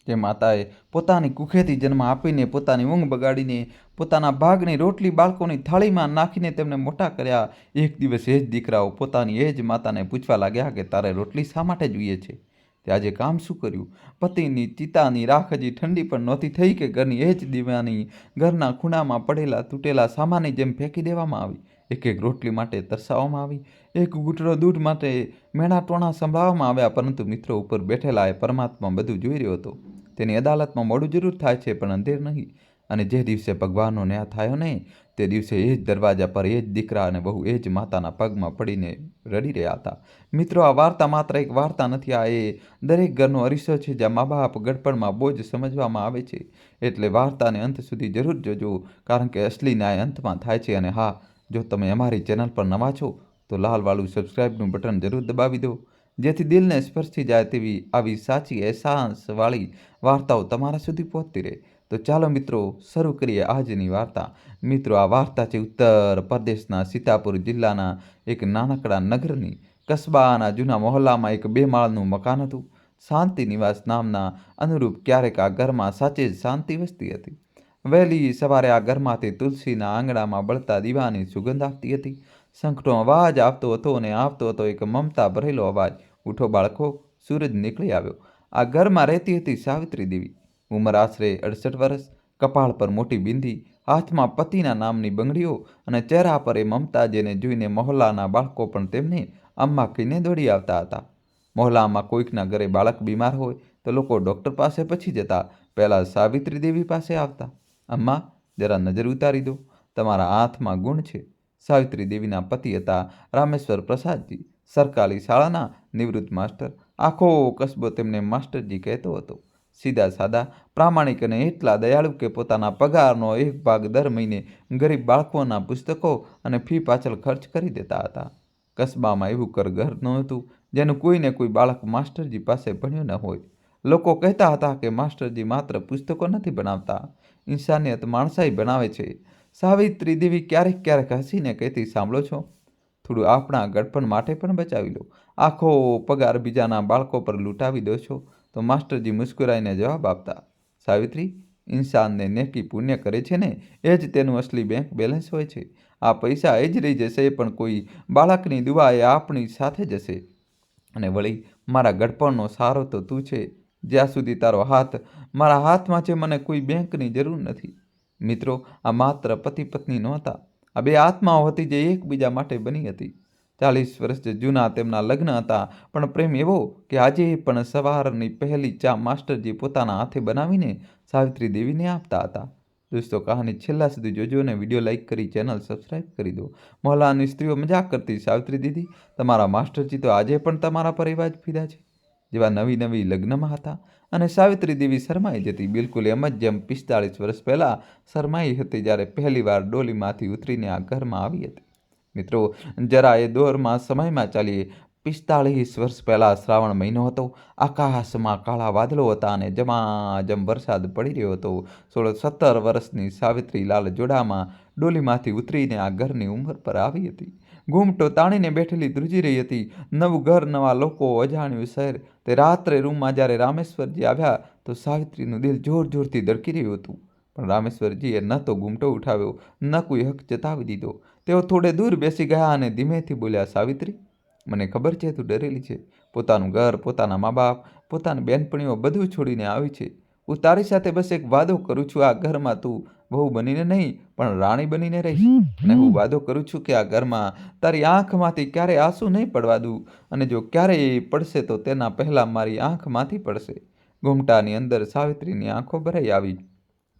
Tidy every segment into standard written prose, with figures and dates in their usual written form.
જે માતાએ પોતાની કુખેથી જન્મ આપીને પોતાની ઊંઘ બગાડીને પોતાના ભાગની રોટલી બાળકોની થાળીમાં નાખીને તેમને મોટા કર્યા, એક દિવસ એ જ દીકરાઓ પોતાની એ જ માતાને પૂછવા લાગ્યા કે તારે રોટલી શા માટે જોઈએ છે? તે આજે કામ શું કર્યું? પતિની ચિતાની રાખ હજી ઠંડી પણ નહોતી થઈ કે ઘરની એ જ દીવાની ઘરના ખૂણામાં પડેલા તૂટેલા સામાનની જેમ ફેંકી દેવામાં આવી. એક એક રોટલી માટે તરસાવવામાં આવી, એક ઘૂંટડો દૂધ માટે મેણા ટોણા સંભળાવવામાં આવ્યા. પરંતુ મિત્રો, ઉપર બેઠેલા એ પરમાત્મા બધું જોઈ રહ્યો હતો. તેની અદાલતમાં મોડું જરૂર થાય છે પણ અંધેર નહીં. અને જે દિવસે ભગવાનનો ન્યાય થયો ને તે દિવસે એ જ દરવાજા પર એ જ દીકરા અને બહુ એ જ માતાના પગમાં પડીને રડી રહ્યા હતા. મિત્રો, આ વાર્તા માત્ર એક વાર્તા નથી, આ એ દરેક ઘરનો અરીસો છે જ્યાં મા બાપ ગડપણમાં બોજ સમજવામાં આવે છે. એટલે વાર્તાને અંત સુધી જરૂર જોજો, કારણ કે અસલી ન્યાય અંતમાં થાય છે. અને હા, જો તમે અમારી ચેનલ પર નવા છો તો લાલવાળું સબસ્ક્રાઇબનું બટન જરૂર દબાવી દો, જેથી દિલને સ્પર્શી જાય તેવી આવી સાચી અહેસાસવાળી વાર્તાઓ તમારા સુધી પહોંચતી રહે. તો ચાલો મિત્રો, શરૂ કરીએ આજની વાર્તા. મિત્રો, આ વાર્તા છે ઉત્તર પ્રદેશના સીતાપુર જિલ્લાના એક નાનકડા નગરની. કસ્બાના જૂના મહોલ્લામાં એક 2 માળનું મકાન હતું. શાંતિ નિવાસ નામના અનુરૂપ ક્યારેક આ ઘરમાં સાચે જ શાંતિ વસતી હતી. વહેલી સવારે આ ઘરમાંથી તુલસીના આંગણામાં બળતા દીવાની સુગંધ આવતી હતી. શંખનો અવાજ આવતો હતો અને આવતો હતો એક મમતા ભરેલો અવાજ, ઉઠો બાળકો, સૂરજ નીકળી આવ્યો. આ ઘરમાં રહેતી હતી સાવિત્રી દેવી. ઉંમર આશરે 68 વર્ષ, કપાળ પર મોટી બિંદી, હાથમાં પતિના નામની બંગડીઓ અને ચહેરા પર એ મમતા જેને જોઈને મહોલ્લાના બાળકો પણ તેમને અમ્મા કહીને દોડી આવતા હતા. મહોલ્લામાં કોઈકના ઘરે બાળક બીમાર હોય તો લોકો ડૉક્ટર પાસે પછી જતા, પહેલાં સાવિત્રી દેવી પાસે આવતા. અમ્મા, જરા નજર ઉતારી દો, તમારા હાથમાં ગુણ છે. સાવિત્રી દેવીના પતિ હતા રામેશ્વર પ્રસાદજી, સરકારી શાળાના નિવૃત્ત માસ્ટર. આખો કસ્બો તેમને માસ્ટરજી કહેતો હતો. સીધા સાદા, પ્રામાણિક અને એટલા દયાળુ કે પોતાના પગારનો એક ભાગ દર મહિને ગરીબ બાળકોના પુસ્તકો અને ફી પાછળ ખર્ચ કરી દેતા હતા. કસ્બામાં એવું ઘર નહોતું જેનું કોઈને કોઈ બાળક માસ્ટરજી પાસે ભણ્યું ન હોય. લોકો કહેતા હતા કે માસ્ટરજી માત્ર પુસ્તકો નથી ભણાવતા, ઇન્સાનિયત માણસાઈ બનાવે છે. સાવિત્રી દેવી ક્યારેક ક્યારેક હસીને કહેતી, સાંભળો છો, થોડું આપણા ગડપણ માટે પણ બચાવી લો. આખો પગાર બીજાના બાળકો પર લૂંટાવી દો છો. તો માસ્ટરજી મુસ્કુરાઈને જવાબ આપતા, સાવિત્રી, ઇન્સાનને નેકી પુણ્ય કરે છે ને એ જ તેનું અસલી બેંક બેલેન્સ હોય છે. આ પૈસા એ જ રહી જશે પણ કોઈ બાળકની દુઆ એ આપણી સાથે જશે. અને વળી મારા ગડપણનો સહારો તો તું છે. જ્યાં સુધી તારો હાથ મારા હાથમાં છે મને કોઈ બેંકની જરૂર નથી. મિત્રો, આ માત્ર પતિ પત્ની નહોતા, આ 2 આત્માઓ હતી જે એકબીજા માટે બની હતી. 40 વર્ષ જૂના તેમના લગ્ન હતા, પણ પ્રેમ એવો કે આજે પણ સવારની પહેલી ચા માસ્ટરજી પોતાના હાથે બનાવીને સાવિત્રી દેવીને આપતા હતા. દોસ્તો, કહાની છેલ્લા સુધી જોજો અને વિડીયો લાઇક કરી ચેનલ સબસ્ક્રાઇબ કરી દો. મહોલ્લાની સ્ત્રીઓ મજાક કરતી, સાવિત્રી દીદી, તમારા માસ્ટરજી તો આજે પણ તમારા પર એવા જ ફિદા છે જેવા નવી લગ્નમાં હતા. અને સાવિત્રી દેવી શરમાઈ જતી, બિલકુલ એમ જ જેમ 45 વર્ષ પહેલાં શરમાઈ હતી જ્યારે પહેલીવાર ડોલીમાંથી ઉતરીને આ ઘરમાં આવી હતી. મિત્રો, જરા એ દોરમાં સમયમાં ચાલીએ. 45 વર્ષ પહેલાં શ્રાવણ મહિનો હતો. આકાશમાં કાળા વાદળો હતા અને જમાજમ વરસાદ પડી રહ્યો હતો. 16-17 વર્ષની સાવિત્રી લાલ જોડામાં ડોલીમાંથી ઉતરીને આ ઘરની ઉંમર પર આવી હતી. ઘૂમટો તાણીને બેઠેલી ધ્રુજી રહી હતી. નવું ઘર, નવા લોકો, અજાણ્યું શહેર. તે રાત્રે રૂમમાં જ્યારે રામેશ્વરજી આવ્યા તો સાવિત્રીનું દિલ જોરથી ધડકી રહ્યું હતું. પણ રામેશ્વરજીએ ન તો ઘૂમટો ઉઠાવ્યો, ન કોઈ હક જતાવી દીધો. તેઓ થોડે દૂર બેસી ગયા અને ધીમેથી બોલ્યા, સાવિત્રી, મને ખબર છે તું ડરેલી છે. પોતાનું ઘર, પોતાના મા બાપ, પોતાની બહેનપણીઓ બધું છોડીને આવી છે. હું તારી સાથે બસ એક વાદો કરું છું, આ ઘરમાં તું વહુ બનીને નહીં પણ રાણી બનીને રહીશ. અને હું વાદો કરું છું કે આ ઘરમાં તારી આંખમાંથી ક્યારેય આંસુ નહીં પડવા દઉં, અને જો ક્યારેય પડશે તો તેના પહેલાં મારી આંખમાંથી પડશે. ઘૂમટાની અંદર સાવિત્રીની આંખો ભરાઈ આવી,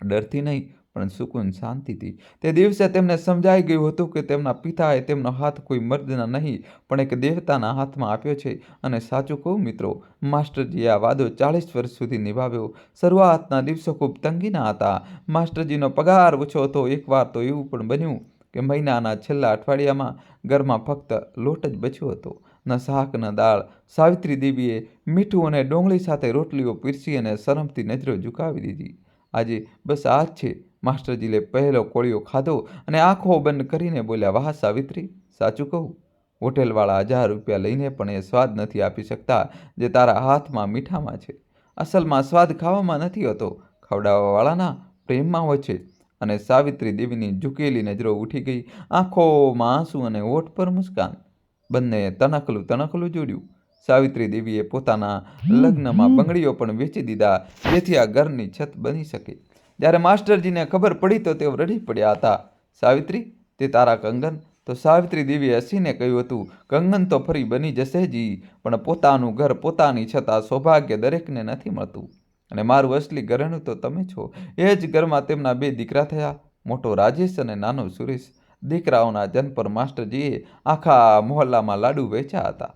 ડરથી નહીં પણ સુકૂન, શાંતિથી. તે દિવસે તેમને સમજાઈ ગયું હતું કે તેમના પિતાએ તેમનો હાથ કોઈ મર્દના નહીં પણ એક દેવતાના હાથમાં આપ્યો છે. અને સાચું કહું મિત્રો, માસ્ટરજીએ આ વાદો 40 વર્ષ સુધી નિભાવ્યો. શરૂઆતના દિવસો ખૂબ તંગીના હતા. માસ્ટરજીનો પગાર ઓછો હતો. એકવાર તો એવું પણ બન્યું કે મહિનાના છેલ્લા અઠવાડિયામાં ઘરમાં ફક્ત લોટ જ બચ્યો હતો, ન શાક ન દાળ. સાવિત્રી દેવીએ મીઠું અને ડુંગળી સાથે રોટલીઓ પીરસી અને શરમથી નજરો ઝુકાવી દીધી. આજે બસ આ જ છે. માસ્ટરજીએ પહેલો કોળિયો ખાધો અને આંખો બંધ કરીને બોલ્યા, વાહ સાવિત્રી, સાચું કહું, હોટેલવાળા 1000 રૂપિયા લઈને પણ એ સ્વાદ નથી આપી શકતા જે તારા હાથમાં મીઠામાં છે. અસલમાં સ્વાદ ખાવામાં નથી હોતો, ખવડાવવાવાળાના પ્રેમમાં હોય છે. અને સાવિત્રી દેવીની ઝૂકેલી નજરો ઉઠી ગઈ, આંખોમાં આંસુ અને હોઠ પર મુસ્કાન. બંને તણખલું તણખલું જોડ્યું. સાવિત્રી દેવીએ પોતાના લગ્નમાં બંગડીઓ પણ વેચી દીધા, જેથી આ ઘરની છત બની શકે. જ્યારે માસ્ટરજીને ખબર પડી તો તેઓ રડી પડ્યા હતા. સાવિત્રી, તે તારા કંગન? તો સાવિત્રી દેવીએ હસીને કહ્યું હતું, કંગન તો ફરી બની જશે જી, પણ પોતાનું ઘર, પોતાની છત, આ સૌભાગ્ય દરેકને નથી મળતું. અને મારું અસલી ઘરેણું તો તમે છો. એ જ ઘરમાં તેમના 2 દીકરા થયા, મોટો રાજેશ અને નાનો સુરેશ. દીકરાઓના જન્મ પર માસ્ટરજીએ આખા મોહલ્લામાં લાડુ વેચ્યા હતા.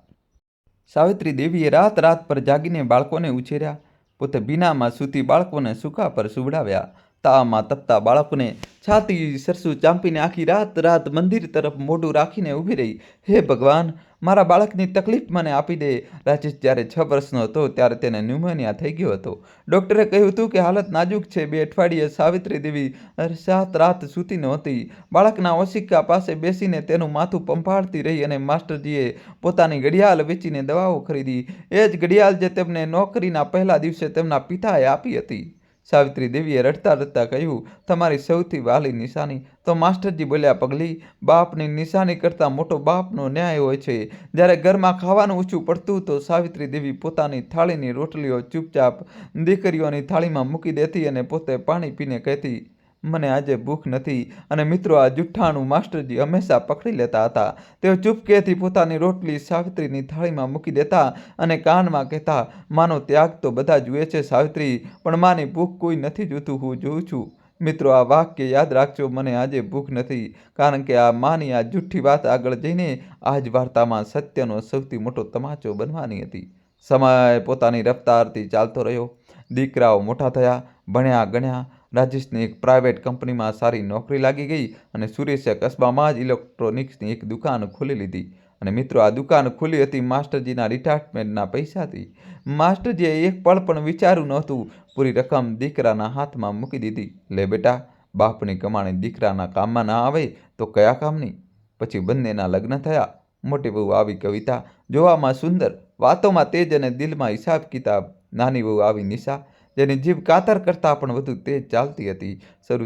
સાવિત્રી દેવીએ રાત રાત પર જાગીને બાળકોને ઉછેર્યા, પોતે ભીનામાં સૂતી બાળકોને સૂકા પર સુવડાવ્યા. તાવમાં તપતા બાળકોને છાતી સરસું ચાંપીને આખી રાત રાત મંદિર તરફ મોઢું રાખીને ઊભી રહી. હે ભગવાન, મારા બાળકની તકલીફ મને આપી દે. રાજેશ જ્યારે 6 વર્ષનો હતો ત્યારે તેને ન્યુમોનિયા થઈ ગયો હતો. ડૉક્ટરે કહ્યું હતું કે હાલત નાજુક છે. 2 અઠવાડિયે સાવિત્રી દેવી રાત રાત સૂતી નહોતી. બાળકના ઓશિકા પાસે બેસીને તેનું માથું પંપાળતી રહી અને માસ્ટરજીએ પોતાની ઘડિયાળ વેચીને દવાઓ ખરીદી. એ જ ઘડિયાળ જે તેમને નોકરીના પહેલા દિવસે તેમના પિતાએ આપી હતી. સાવિત્રી દેવીએ રડતા રડતા કહ્યું, તમારી સૌથી વહાલી નિશાની. તો માસ્ટરજી બોલ્યા, પગલી, બાપની નિશાની કરતાં મોટો બાપનો ન્યાય હોય છે. જ્યારે ઘરમાં ખાવાનું ઓછું પડતું તો સાવિત્રી દેવી પોતાની થાળીની રોટલીઓ ચૂપચાપ દીકરીઓની થાળીમાં મૂકી દેતી અને પોતે પાણી પીને કહેતી, મને આજે ભૂખ નથી. અને મિત્રો, આ જુઠ્ઠાણું માસ્ટરજી હંમેશા પકડી લેતા હતા. તેઓ ચૂપકેથી પોતાની રોટલી સાવિત્રીની થાળીમાં મૂકી દેતા અને કાનમાં કહેતા, માનો ત્યાગ તો બધા જુએ છે સાવિત્રી, પણ માની ભૂખ કોઈ નથી જોતું, હું જોઉં છું. મિત્રો, આ વાક્ય યાદ રાખજો, મને આજે ભૂખ નથી. કારણ કે આ માની આ જુઠ્ઠી વાત આગળ જઈને આ જ વાર્તામાં સત્યનો સૌથી મોટો તમાચો બનવાની હતી. સમય પોતાની રફતારથી ચાલતો રહ્યો. દીકરાઓ મોટા થયા, ભણ્યા ગણ્યા. રાજેશને એક પ્રાઇવેટ કંપનીમાં સારી નોકરી લાગી ગઈ અને સુરેશે કસ્બામાં જ ઇલેક્ટ્રોનિક્સની એક દુકાન ખોલી લીધી. અને મિત્રો, આ દુકાન ખુલી હતી માસ્ટરજીના રિટાયરમેન્ટના પૈસાથી. માસ્ટરજીએ એક પળ પણ વિચાર્યું નહોતું. પૂરી રકમ દીકરાના હાથમાં મૂકી દીધી. લે બેટા, બાપની કમાણી દીકરાના કામમાં ના આવે તો કયા કામની? પછી બંનેના લગ્ન થયા. મોટી વહુ આવી કવિતા, જોવામાં સુંદર, વાતોમાં તેજ અને દિલમાં હિસાબ કિતાબ. નાની વહુ આવી નિશા, જેની જીભ કાતર કરતાં પણ વધુ તેજ ચાલતી હતી.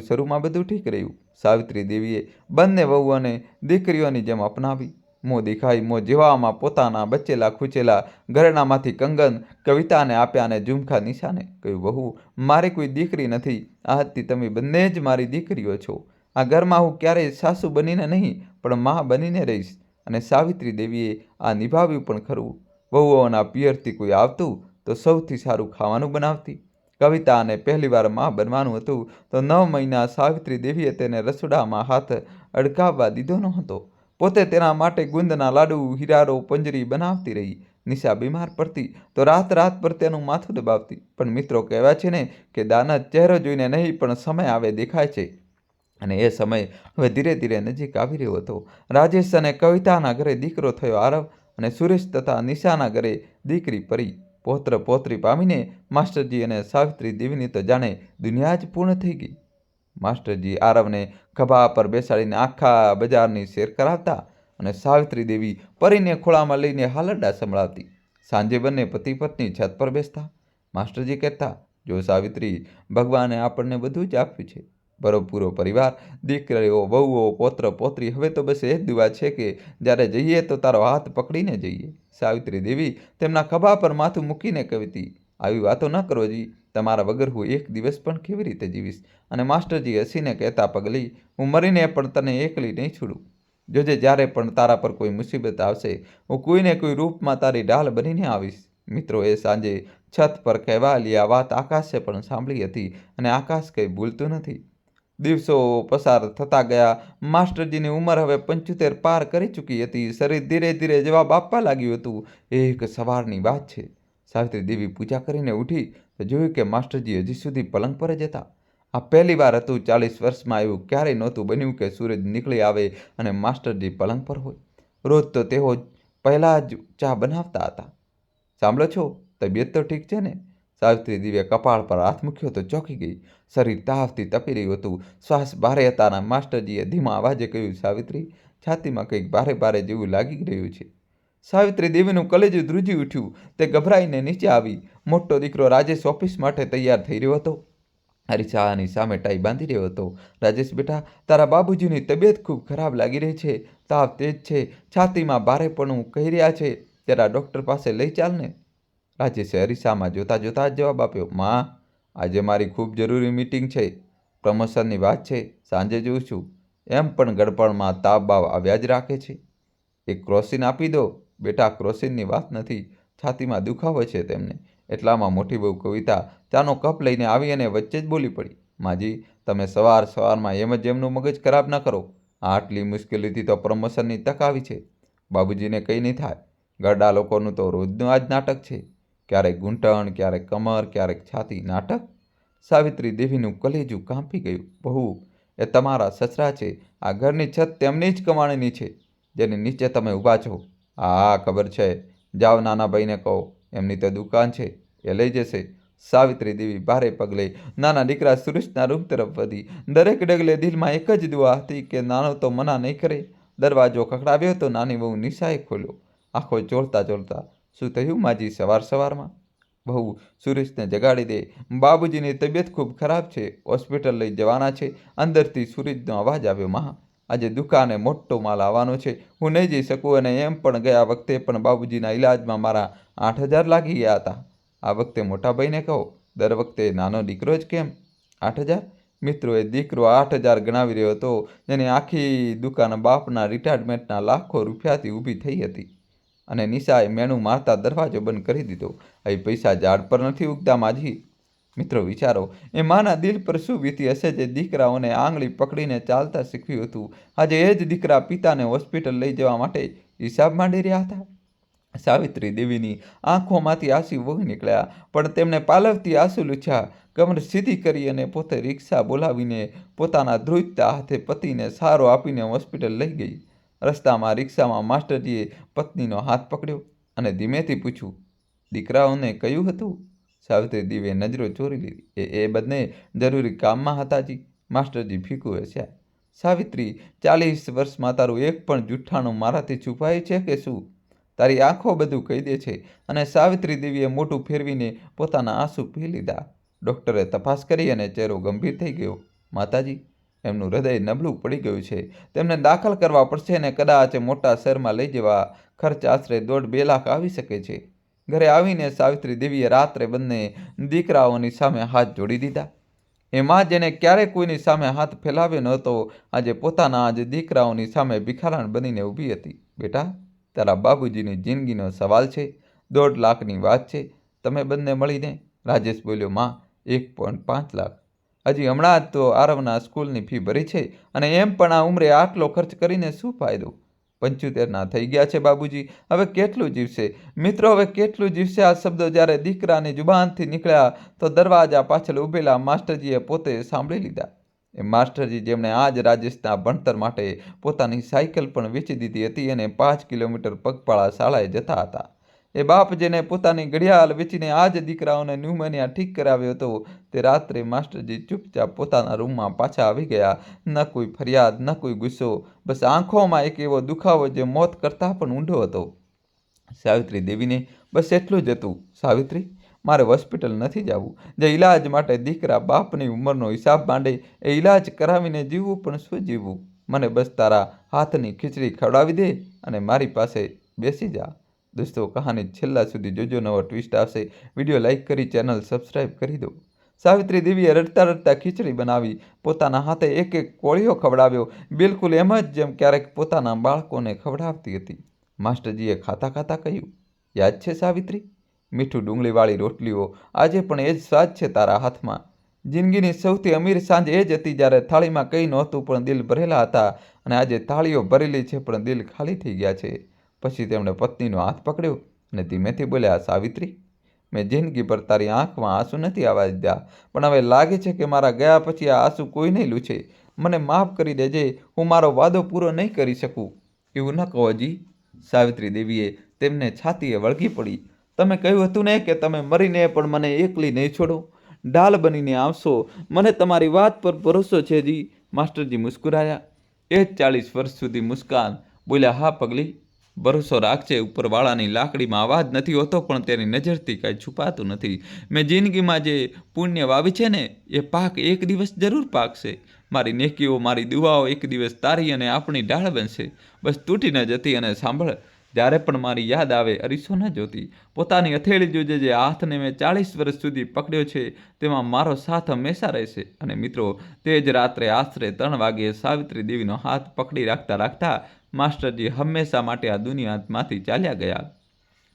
શરૂમાં બધું ઠીક રહ્યું. સાવિત્રી દેવીએ બંને વહુઓને દીકરીઓની જેમ અપનાવી. મોં દેખાઈ મોં જેવામાં પોતાના બચેલા ખૂચેલા ઘરેણામાંથી કંગન કવિતાને આપ્યા અને ઝુમખા નિશાને કહ્યું, વહુ, મારી કોઈ દીકરી નથી. આજથી તમે બંને જ મારી દીકરીઓ છો. આ ઘરમાં હું ક્યારેય સાસુ બનીને નહીં, પણ મા બનીને રહીશ. અને સાવિત્રી દેવીએ આ નિભાવ્યું પણ ખરું. વહુઓના પિયરથી કોઈ આવતું તો સૌથી સારું ખાવાનું બનાવતી. કવિતાને પહેલીવાર માં બનવાનું હતું તો 9 મહિના સાવિત્રી દેવીએ તેને રસોડામાં હાથ અડકાવવા દીધો ન હતો. પોતે તેના માટે ગુંદના લાડુ, હીરારો, પંજરી બનાવતી રહી. નિશા બીમાર પડતી તો રાત રાત પર તેનું માથું દબાવતી. પણ મિત્રો, કહેવાય છે ને કે દાનત ચહેરો જોઈને નહીં પણ સમય આવે દેખાય છે. અને એ સમય હવે ધીરે ધીરે નજીક આવી રહ્યો હતો. રાજેશ અને કવિતાના ઘરે દીકરો થયો આરવ અને સુરેશ તથા નિશાના ઘરે દીકરી પરી. પૌત્ર પૌત્રી પામીને માસ્ટરજી અને સાવિત્રી દેવીની તો જાણે દુનિયા જ પૂર્ણ થઈ ગઈ. માસ્ટરજી આરવને ખભા પર બેસાડીને આખા બજારની શેર કરાવતા અને સાવિત્રી દેવી પરીને ખોળામાં લઈને હાલરડા સંભળાવતી. સાંજે બંને પતિ પત્ની છત પર બેસતા. માસ્ટરજી કહેતા, જો સાવિત્રી, ભગવાને આપણને બધું જ આપ્યું છે, પૂરો પરિવાર, દીકરીઓ, વહુઓ, પૌત્ર પૌત્રી. હવે તો બસ એ જ દુઆ છે કે જ્યારે જઈએ તો તારો હાથ પકડીને જઈએ. સાવિત્રી દેવી તેમના ખભા પર માથું મૂકીને કહેતી, આવી વાતો ન કરો જી, તમારા વગર હું એક દિવસ પણ કેવી રીતે જીવીશ? અને માસ્ટરજી હસીને કહેતા, પગલી, હું મરીને પણ તને એકલી નહીં છોડું. જોજે, જ્યારે પણ તારા પર કોઈ મુસીબત આવશે, હું કોઈને કોઈ રૂપમાં તારી ઢાલ બનીને આવીશ. મિત્રો, એ સાંજે છત પર કહેવાયેલી આ વાત આકાશે પણ સાંભળી હતી અને આકાશ કંઈ ભૂલતું નથી. દિવસો પસાર થતા ગયા. માસ્ટરજીની ઉંમર હવે 75 પાર કરી ચૂકી હતી. શરીર ધીરે ધીરે જવાબ આપવા લાગ્યું હતું. એક સવારની વાત છે. સાવિત્રી દેવી પૂજા કરીને ઉઠી તો જોયું કે માસ્ટરજી હજી સુધી પલંગ પર જ હતા. આ પહેલી વાર હતું. 40 વર્ષમાં એવું ક્યારેય નહોતું બન્યું કે સૂરજ નીકળી આવે અને માસ્ટરજી પલંગ પર હોય. રોજ તો તેઓ પહેલાં જ ચા બનાવતા હતા. સાંભળો છો, તબિયત તો ઠીક છે ને? સાવિત્રી દેવીએ કપાળ પર હાથ મૂક્યો તો ચોંકી ગઈ. શરીર તાવથી તપી રહ્યું હતું. શ્વાસ ભારે હતા અને માસ્ટરજીએ ધીમા અવાજે કહ્યું, સાવિત્રી, છાતીમાં કંઈક ભારે ભારે જેવું લાગી રહ્યું છે. સાવિત્રી દેવીનું કલેજું ધ્રુજી ઉઠ્યું. તે ગભરાઈને નીચે આવી. મોટો દીકરો રાજેશ ઓફિસ માટે તૈયાર થઈ રહ્યો હતો. અરીસાની સામે ટાઈ બાંધી રહ્યો હતો. રાજેશ બેટા, તારા બાબુજીની તબિયત ખૂબ ખરાબ લાગી રહી છે. તાવ તેજ છે, છાતીમાં ભારેપણું કહી રહ્યા છે. જરા ડૉક્ટર પાસે લઈ ચાલ ને. રાજેશે અરીસામાં જોતા જોતા જ જવાબ આપ્યો, માં, આજે મારી ખૂબ જરૂરી મીટિંગ છે. પ્રમોશનની વાત છે, સાંજે જોઉં છું. એમ પણ ગડપણમાં તાવ બાવ આવ્યા જ રાખે છે. એક ક્રોસિન આપી દો. બેટા, ક્રોસિનની વાત નથી, છાતીમાં દુખાવો છે તેમને. એટલામાં મોટી બહુ કવિતા ચાનો કપ લઈને આવી અને વચ્ચે જ બોલી પડી, માજી, તમે સવારમાં એમ જ એમનું મગજ ખરાબ ન કરો. આટલી મુશ્કેલીથી તો પ્રમોશનની તક આવી છે. બાબુજીને કંઈ નહીં થાય. ગરડા લોકોનું તો રોજનું આ જ નાટક છે. ક્યારેક ઘૂંટણ, ક્યારેક કમર, ક્યારેક છાતી. નાટક? સાવિત્રી દેવીનું કલેજું કાંપી ગયું. બહુ, એ તમારા સસરા છે. આ ઘરની છત તેમની જ કમાણીની છે, જેની નીચે તમે ઊભા છો. હા, ખબર છે. જાઓ, નાના ભાઈને કહો, એમની તો દુકાન છે, એ લઈ જશે. સાવિત્રી દેવી ભારે પગલે નાના દીકરા સુરેશના રૂમ તરફ વધી. દરેક ડગલે દિલમાં એક જ દુઆ હતી કે નાનો તો મના નહીં કરે. દરવાજો ખખડાવ્યો તો નાની બહુ નિશાએ ખોલ્યો. આંખો ચોળતા ચોળતા, શું થયું માજી સવારમાં? બહુ, સુરેશને જગાડી દે. બાબુજીની તબિયત ખૂબ ખરાબ છે, હોસ્પિટલ લઈ જવાના છે. અંદરથી સુરેશનો અવાજ આવ્યો, માં, આજે દુકાને મોટો માલ આવવાનો છે, હું નહીં જઈ શકું. અને એમ પણ ગયા વખતે પણ બાબુજીના ઈલાજમાં મારા 8,000 લાગી ગયા હતા. આ વખતે મોટા ભાઈને કહો. દર વખતે નાનો દીકરો જ કેમ? 8,000? મિત્રો, એ દીકરો 8,000 ગણાવી રહ્યો હતો, જેની આખી દુકાન બાપના રિટાયરમેન્ટના લાખો રૂપિયાથી ઊભી થઈ હતી. અને નિશાએ મેણું મારતા દરવાજો બંધ કરી દીધો. અહીં પૈસા ઝાડ પર નથી ઉગતા માજી. મિત્રો, વિચારો, એ માના દિલ પર શું વીતી હશે જે દીકરાઓને આંગળી પકડીને ચાલતા શીખવ્યું હતું. આજે એ જ દીકરા પિતાને હોસ્પિટલ લઈ જવા માટે હિસાબ માંડી રહ્યા હતા. સાવિત્રી દેવીની આંખોમાંથી આંસુ વહી નીકળ્યા, પણ તેમણે પાલવતી આંસુ લૂછ્યા. કમર સીધી કરી અને પોતે રિક્ષા બોલાવીને પોતાના ધ્રુજતા હાથે પતિને સહારો આપીને હોસ્પિટલ લઈ ગઈ. રસ્તામાં રિક્ષામાં માસ્ટરજીએ પત્નીનો હાથ પકડ્યો અને ધીમેથી પૂછ્યું, દીકરાઓને કહ્યું હતું? સાવિત્રી દેવીએ નજરો ચોરી લીધી. એ બંને જરૂરી કામમાં હતા જી. માસ્ટરજી ફીકું હસ્યા. સાવિત્રી, 40 વર્ષમાં તારું એક પણ જૂઠ્ઠાણું મારાથી છુપાયું છે કે શું? તારી આંખો બધું કહી દે છે. અને સાવિત્રી દેવીએ મોઢું ફેરવીને પોતાના આંસુ પી લીધા. ડૉક્ટરે તપાસ કરી અને ચહેરો ગંભીર થઈ ગયો. માતાજી, એમનું હૃદય નબળું પડી ગયું છે. તેમને દાખલ કરવા પડશે અને કદાચ મોટા શહેરમાં લઈ જવા. ખર્ચ આશરે 1.5-2 લાખ આવી શકે છે. ઘરે આવીને સાવિત્રી દેવીએ રાત્રે બંને દીકરાઓની સામે હાથ જોડી દીધા. એ માં જેને ક્યારેય કોઈની સામે હાથ ફેલાવ્યો નહોતો, આજે પોતાના જ દીકરાઓની સામે ભિખારણ બનીને ઊભી હતી. બેટા, તારા બાબુજીની જિંદગીનો સવાલ છે. 1.5 લાખની વાત છે. તમે બંને મળીને. રાજેશ બોલ્યો, માં, 1.5 લાખ. હજી હમણાં જ તો આરવના સ્કૂલની ફી ભરી છે, અને એમ પણ આ ઉંમરે આટલો ખર્ચ કરીને શું ફાયદો? 75ના થઈ ગયા છે બાબુજી, હવે કેટલું જીવશે? મિત્રો, હવે કેટલું જીવશે? આ શબ્દો જ્યારે દીકરાની જુબાનથી નીકળ્યા તો દરવાજા પાછળ ઊભેલા માસ્ટરજીએ પોતે સાંભળી લીધા. એ માસ્ટરજી જેમણે આજ રાજેશના ભણતર માટે પોતાની સાયકલ પણ વેચી દીધી હતી અને 5 કિલોમીટર પગપાળા શાળાએ જતા હતા. એ બાપ જેને પોતાની ઘડિયાળ વેચીને આ જ દીકરાઓને ન્યુમોનિયા ઠીક કરાવ્યો હતો, તે રાત્રે માસ્ટરજી ચૂપચાપ પોતાના રૂમમાં પાછા આવી ગયા. ન કોઈ ફરિયાદ, ન કોઈ ગુસ્સો, બસ આંખોમાં એક એવો દુખાવો જે મોત કરતાં પણ ઊંડો હતો. સાવિત્રી દેવીને બસ એટલું જ હતું, સાવિત્રી, મારે હોસ્પિટલ નથી જવું. જે ઈલાજ માટે દીકરા બાપની ઉંમરનો હિસાબ માંડે, એ ઈલાજ કરાવીને જીવવું પણ શું જીવવું? મને બસ તારા હાથની ખીચડી ખવડાવી દે અને મારી પાસે બેસી જા. દોસ્તો, કહાની છેલ્લા સુધી જોજો, નવો ટ્વિસ્ટ આવશે. વિડીયો લાઇક કરી ચેનલ સબસ્ક્રાઈબ કરી દો. સાવિત્રી દેવીએ રડતા રડતા ખીચડી બનાવી, પોતાના હાથે એક એક કોળિયો ખવડાવ્યો, બિલકુલ એમ જ જેમ ક્યારેક પોતાના બાળકોને ખવડાવતી હતી. માસ્ટરજીએ ખાતા ખાતા કહ્યું, યાદ છે સાવિત્રી? મીઠું ડુંગળીવાળી રોટલીઓ, આજે પણ એ જ સ્વાદ છે તારા હાથમાં. જિંદગીની સૌથી અમીર સાંજ એ જ હતી જ્યારે થાળીમાં કંઈ નહોતું પણ દિલ ભરેલા હતા, અને આજે થાળીઓ ભરેલી છે પણ દિલ ખાલી થઈ ગયા છે. પછી તેમણે પત્નીનો હાથ પકડ્યો અને ધીમેથી બોલ્યા, સાવિત્રી, મેં જિંદગીભર તારી આંખમાં આંસુ નથી આવવા દીધા, પણ હવે લાગે છે કે મારા ગયા પછી આ આંસુ કોઈ નહીં લૂછે. મને માફ કરી દેજે, હું મારો વાદો પૂરો નહીં કરી શકું. એવું ન કહો જી. સાવિત્રી દેવીએ તેમને છાતીએ વળગી પડી. તમે કહ્યું હતું ને કે તમે મરીને પણ મને એકલી નહીં છોડો, ઢાલ બનીને આવશો. મને તમારી વાત પર ભરોસો છે જી. માસ્ટરજી મુસ્કુરાયા. એ જ 40 વર્ષ સુધી મુસ્કાન. બોલ્યા, હા પગલી, ભરોસો રાખજે, ઉપરવાળાની લાકડીમાં અવાજ નથી હોતો, પણ તેની નજરથી કાંઈ છુપાતું નથી. મેં જિંદગીમાં જે પુણ્ય વાવી છે ને, એ પાક એક દિવસ જરૂર પાકશે. મારી નેકીઓ, મારી દુઆઓ એક દિવસ તારી અને આપણી ઢાળ બનશે. બસ તૂટી ન જતી. અને સાંભળ, જ્યારે પણ મારી યાદ આવે, અરીસો ન જોતી. પોતાની હથેળી જોજે. જે હાથને મેં 40 વર્ષ સુધી પકડ્યો છે, તેમાં મારો સાથ હંમેશા રહેશે. અને મિત્રો, તે જ રાત્રે આશરે 3 વાગ્યે સાવિત્રી દેવીનો હાથ પકડી રાખતા રાખતા માસ્ટરજી હંમેશા માટે આ દુનિયામાંથી ચાલ્યા ગયા.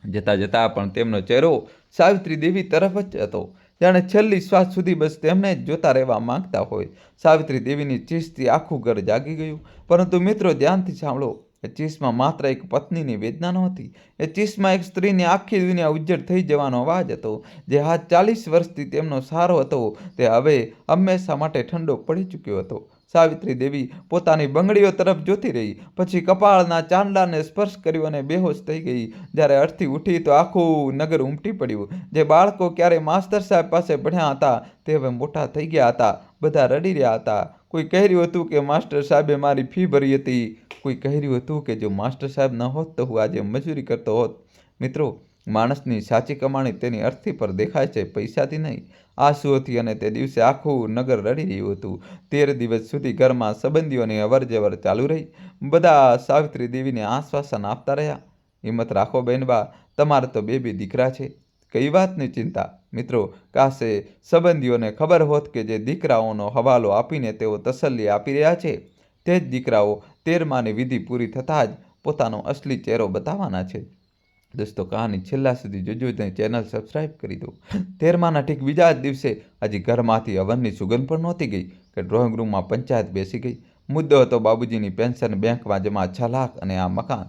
જતા જતા પણ તેમનો ચહેરો સાવિત્રી દેવી તરફ જ હતો, જાણે છેલ્લી શ્વાસ સુધી બસ તેમને જ જોતા રહેવા માંગતા હોય. સાવિત્રી દેવીની ચીસથી આખું ઘર જાગી ગયું. પરંતુ મિત્રો, ધ્યાનથી સાંભળો, એ ચીસમાં માત્ર એક પત્નીની વેદના નહોતી. એ ચીસમાં એક સ્ત્રીની આખી દુનિયા ઉજ્જડ થઈ જવાનો અવાજ હતો. જે હાથ 40 વર્ષથી તેમનો સહારો હતો, તે હવે હંમેશા માટે ઠંડો પડી ચૂક્યો હતો. સાવિત્રી દેવી પોતાની બંગડીઓ તરફ જોતી રહી, પછી કપાળના ચાંદલાને સ્પર્શ કર્યો અને બેહોશ થઈ ગઈ. જ્યારે અર્થી ઉઠી તો આખું નગર ઉમટી પડ્યું. જે બાળકો ક્યારે માસ્ટર સાહેબ પાસે ભણ્યા હતા, તે હવે મોટા થઈ ગયા હતા. બધા રડી રહ્યા હતા. કોઈ કહી રહ્યું હતું કે માસ્ટર સાહેબે મારી ફી ભરી હતી. કોઈ કહી રહ્યું હતું કે જો માસ્ટર સાહેબ ન હોત તો હું આજે મજૂરી કરતો હોત. મિત્રો, માણસની સાચી કમાણી તેની અર્થી પર દેખાય છે, પૈસાથી નહીં, આંસુઓથી. અને તે દિવસે આખું નગર રડી રહ્યું હતું. 13 દિવસ સુધી ઘરમાં સંબંધીઓની અવરજવર ચાલુ રહી. બધા સાવિત્રી દેવીને આશ્વાસન આપતા રહ્યા. હિંમત રાખો બહેનબા, તમારે તો બે દીકરા છે, કઈ વાતની ચિંતા. મિત્રો, કાશે સંબંધીઓને ખબર હોત કે જે દીકરાઓનો હવાલો આપીને તેઓ તસલ્લી આપી રહ્યા છે, તે જ દીકરાઓ 13માની વિધિ પૂરી થતાં જ પોતાનો અસલી ચહેરો બતાવવાના છે. દોસ્તો, કહાની છેલ્લા સુધી જોજો અને ચેનલ સબસ્ક્રાઈબ કરી દો. 13માના ઠીક બીજા જ દિવસે હજી ઘરમાંથી હવનની સુગંધ પણ નહોતી ગઈ કે ડ્રોઈંગ રૂમમાં પંચાયત બેસી ગઈ. મુદ્દો હતો બાબુજીની પેન્શન બેંકમાં જમા 6 લાખ અને આ મકાન.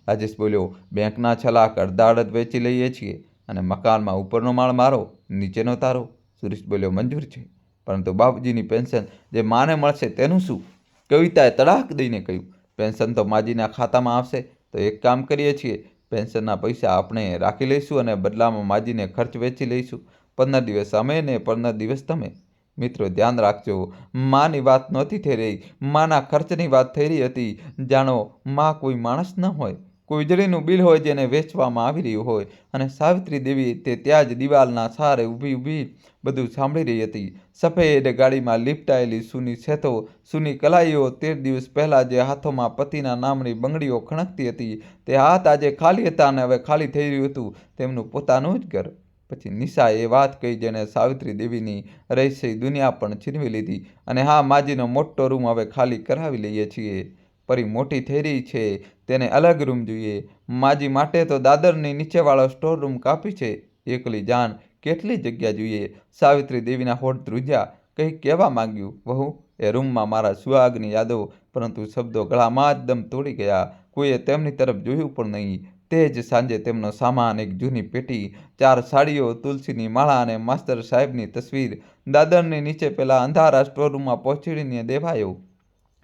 રાજેશ બોલ્યો, બેંકના 6 લાખ અડધા અડધ વેચી લઈએ છીએ અને મકાનમાં ઉપરનો માળ મારો, નીચેનો તારો. સુરેશ બોલ્યો, મંજૂર છે, પરંતુ બાબુજીની પેન્શન જે માને મળશે તેનું શું? કવિતાએ તડાક દઈને કહ્યું, પેન્શન તો માજીના ખાતામાં આવશે. તો એક કામ કરીએ છીએ, પેન્શનના પૈસા આપણે રાખી લઈશું અને બદલામાં માજીને ખર્ચ વેચી લઈશું. 15 દિવસ અમે ને 15 દિવસ તમે. મિત્રો, ધ્યાન રાખજો, માની વાત નહોતી થઈ રહી, માના ખર્ચની વાત થઈ રહી હતી. જાણો, માં કોઈ માણસ ન હોય, કોઈ વીજળીનું બિલ હોય જેને વેચવામાં આવી રહ્યું હોય. અને સાવિત્રી દેવી તે ત્યાં જ દિવાલના સહારે ઊભી બધું સાંભળી રહી હતી. સફેદ ગાડીમાં લિપટાયેલી સૂની સેતો, સૂની કલાઈઓ. 13 દિવસ પહેલાં જે હાથોમાં પતિના નામની બંગડીઓ ખણકતી હતી, તે હાથ આજે ખાલી હતા અને હવે ખાલી થઈ રહ્યું હતું તેમનું પોતાનું જ ઘર. પછી નિશાએ એ વાત કહી જેને સાવિત્રી દેવીની રહસ્ય દુનિયા પણ છીનવી લીધી. અને હા, માજીનો મોટો રૂમ હવે ખાલી કરાવી લઈએ છીએ. પરી મોટી થઈ રહી છે, તેને અલગ રૂમ જોઈએ. માજી માટે તો દાદરની નીચેવાળો સ્ટોર રૂમ કાફી છે. એકલી જાન, કેટલી જગ્યા જોઈએ? સાવિત્રી દેવીના હોઠ ધ્રુજ્યા. કંઈક કહેવા માંગ્યું. વહુ, એ રૂમમાં મારા સુહાગની યાદો. પરંતુ શબ્દો ગળામાં જ દમ તોડી ગયા. કોઈએ તેમની તરફ જોયું પણ નહીં. તે જ સાંજે તેમનો સામાન, એક જૂની પેટી, 4 સાડીઓ, તુલસીની માળા અને માસ્ટર સાહેબની તસવીર દાદરની નીચે પેલા અંધારા સ્ટોરરૂમમાં પહોંચાડીને દેવાયો,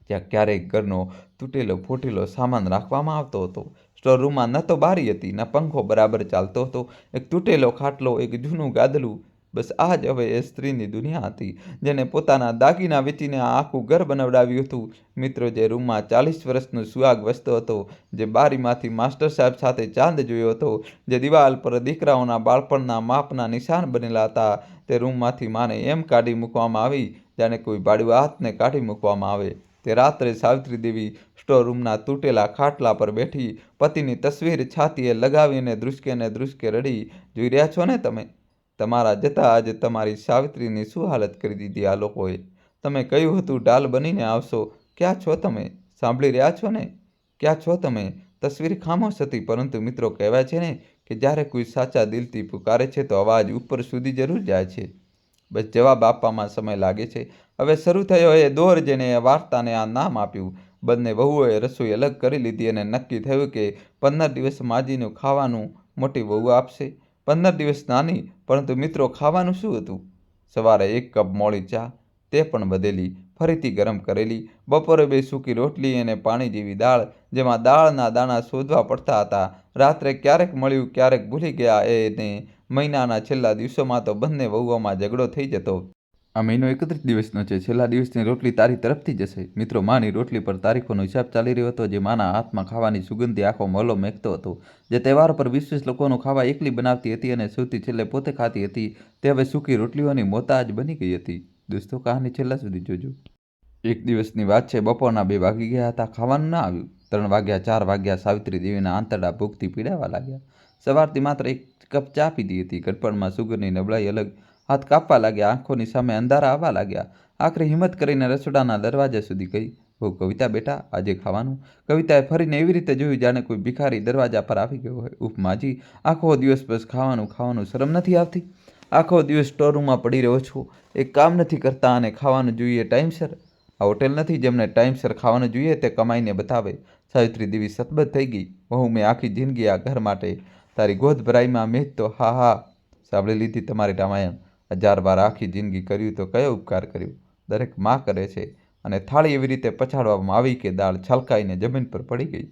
જ્યાં ક્યારેક ઘરનો તૂટેલો ફૂટેલો સામાન રાખવામાં આવતો હતો. સ્ટોરરૂમમાં ન તો બારી હતી, ન પંખો બરાબર ચાલતો હતો. એક તૂટેલો ખાટલો, એક જૂનું ગાદલું. બસ આ જ હવે એ સ્ત્રીની દુનિયા હતી, જેને પોતાના દાગીના વેચીને આ આખું ઘર બનાવડાવ્યું હતું. મિત્રો, જે રૂમમાં 40 વર્ષનો સુહાગ વસતો હતો, જે બારીમાંથી માસ્ટર સાહેબ સાથે ચાંદ જોયો હતો, જે દિવાલ પર દીકરાઓના બાળપણના માપના નિશાન બનેલા હતા, તે રૂમમાંથી માને એમ કાઢી મૂકવામાં આવી જાણે કોઈ ભાડુઆતને કાઢી મૂકવામાં આવે. તે રાત્રે સાવિત્રી દેવી સ્ટોર રૂમના તૂટેલા ખાટલા પર બેઠી પતિની તસવીર છાતીએ લગાવીને ધ્રુસકે રડી. જોઈ રહ્યા છો ને તમે? તમારા જતાં આજે તમારી સાવિત્રીની શું હાલત કરી દીધી આ લોકોએ. તમે કહ્યું હતું ઢાલ બનીને આવશો, ક્યાં છો તમે? સાંભળી રહ્યા છો ને? ક્યાં છો તમે? તસવીર ખામોશ હતી, પરંતુ મિત્રો, કહેવાય છે ને કે જ્યારે કોઈ સાચા દિલથી પુકારે છે તો અવાજ ઉપર સુધી જરૂર જાય છે. બસ જવાબ આપવામાં સમય લાગે છે. હવે શરૂ થયો એ દોર જેને એ વાર્તાને આ નામ આપ્યું. બંને વહુઓએ રસોઈ અલગ કરી લીધી અને નક્કી થયું કે 15 દિવસ માજીનું ખાવાનું મોટી વહુ આપશે. 15 દિવસ નાની, પરંતુ મિત્રો, ખાવાનું શું હતું? સવારે 1 કપ મોળી ચા, તે પણ વધેલી, ફરીથી ગરમ કરેલી. બપોરે 2 સૂકી રોટલી અને પાણી જેવી દાળ, જેમાં દાળના દાણા શોધવા પડતા હતા. રાત્રે ક્યારેક મળ્યું, ક્યારેક ભૂલી ગયા. એને મહિનાના છેલ્લા દિવસોમાં તો બંને વહુઓમાં ઝઘડો થઈ જતો. આ મહિનો 31 દિવસનો છે. છેલ્લા દિવસની રોટલી તારી તરફથી જશે. મિત્રો, માની રોટલી પર તારીખોનો હિસાબ ચાલી રહ્યો હતો. જે માના હાથમાં ખાવાની સુગંધી આખો મહોલ્લો મહેકતો હતો. જે તહેવાર પર 20-20 લોકોનું ખાવા એકલી બનાવતી હતી અને સૌથી છેલ્લે પોતે ખાતી હતી, તે હવે સૂકી રોટલીઓની મોહતાજ બની ગઈ હતી. દોસ્તો, કહાની છેલ્લા સુધી જોજો. એક દિવસની વાત છે. બપોરના 2 વાગી ગયા હતા. ખાવાનું ના આવ્યું. 3 વાગ્યા, 4 વાગ્યા. સાવિત્રી દેવીના આંતરડા ભૂખથી પીડાવા લાગ્યા. સવારથી માત્ર 1 કપ ચા પીધી હતી. ગડપણમાં સુગરની નબળાઈ અલગ. હાથ કાપવા લાગ્યા. આંખોની સામે અંધારા આવવા લાગ્યા. આખરે હિંમત કરીને રસોડાના દરવાજા સુધી ગઈ. "બહુ કવિતા બેટા, આજે ખાવાનું?" કવિતાએ ફરીને એવી રીતે જોયું જાણે કોઈ ભિખારી દરવાજા પર આવી ગયો હોય. "ઉફ માજી, આખો દિવસ બસ ખાવાનું શરમ નથી આવતી? આખો દિવસ સ્ટોરરૂમમાં પડી રહ્યો છું. એક કામ નથી કરતા અને ખાવાનું જોઈએ ટાઈમસર. આ હોટેલ નથી જેમને ટાઈમસર ખાવાનું જોઈએ તે કમાઈને બતાવે." સાવિત્રી દેવી સતબત થઈ ગઈ. "વહુ, મેં આખી જિંદગી આ ઘર માટે તારી ગોદ ભરાઈમાં મેં જ તો સાંભળી લીધી તમારી રામાયણ. 1000 વાર આખી જિંદગી કર્યું તો કયો ઉપકાર કર્યો? દરેક માં કરે છે." અને થાળી એવી રીતે પછાડવામાં આવી કે દાળ છલકાઈને જમીન પર પડી ગઈ.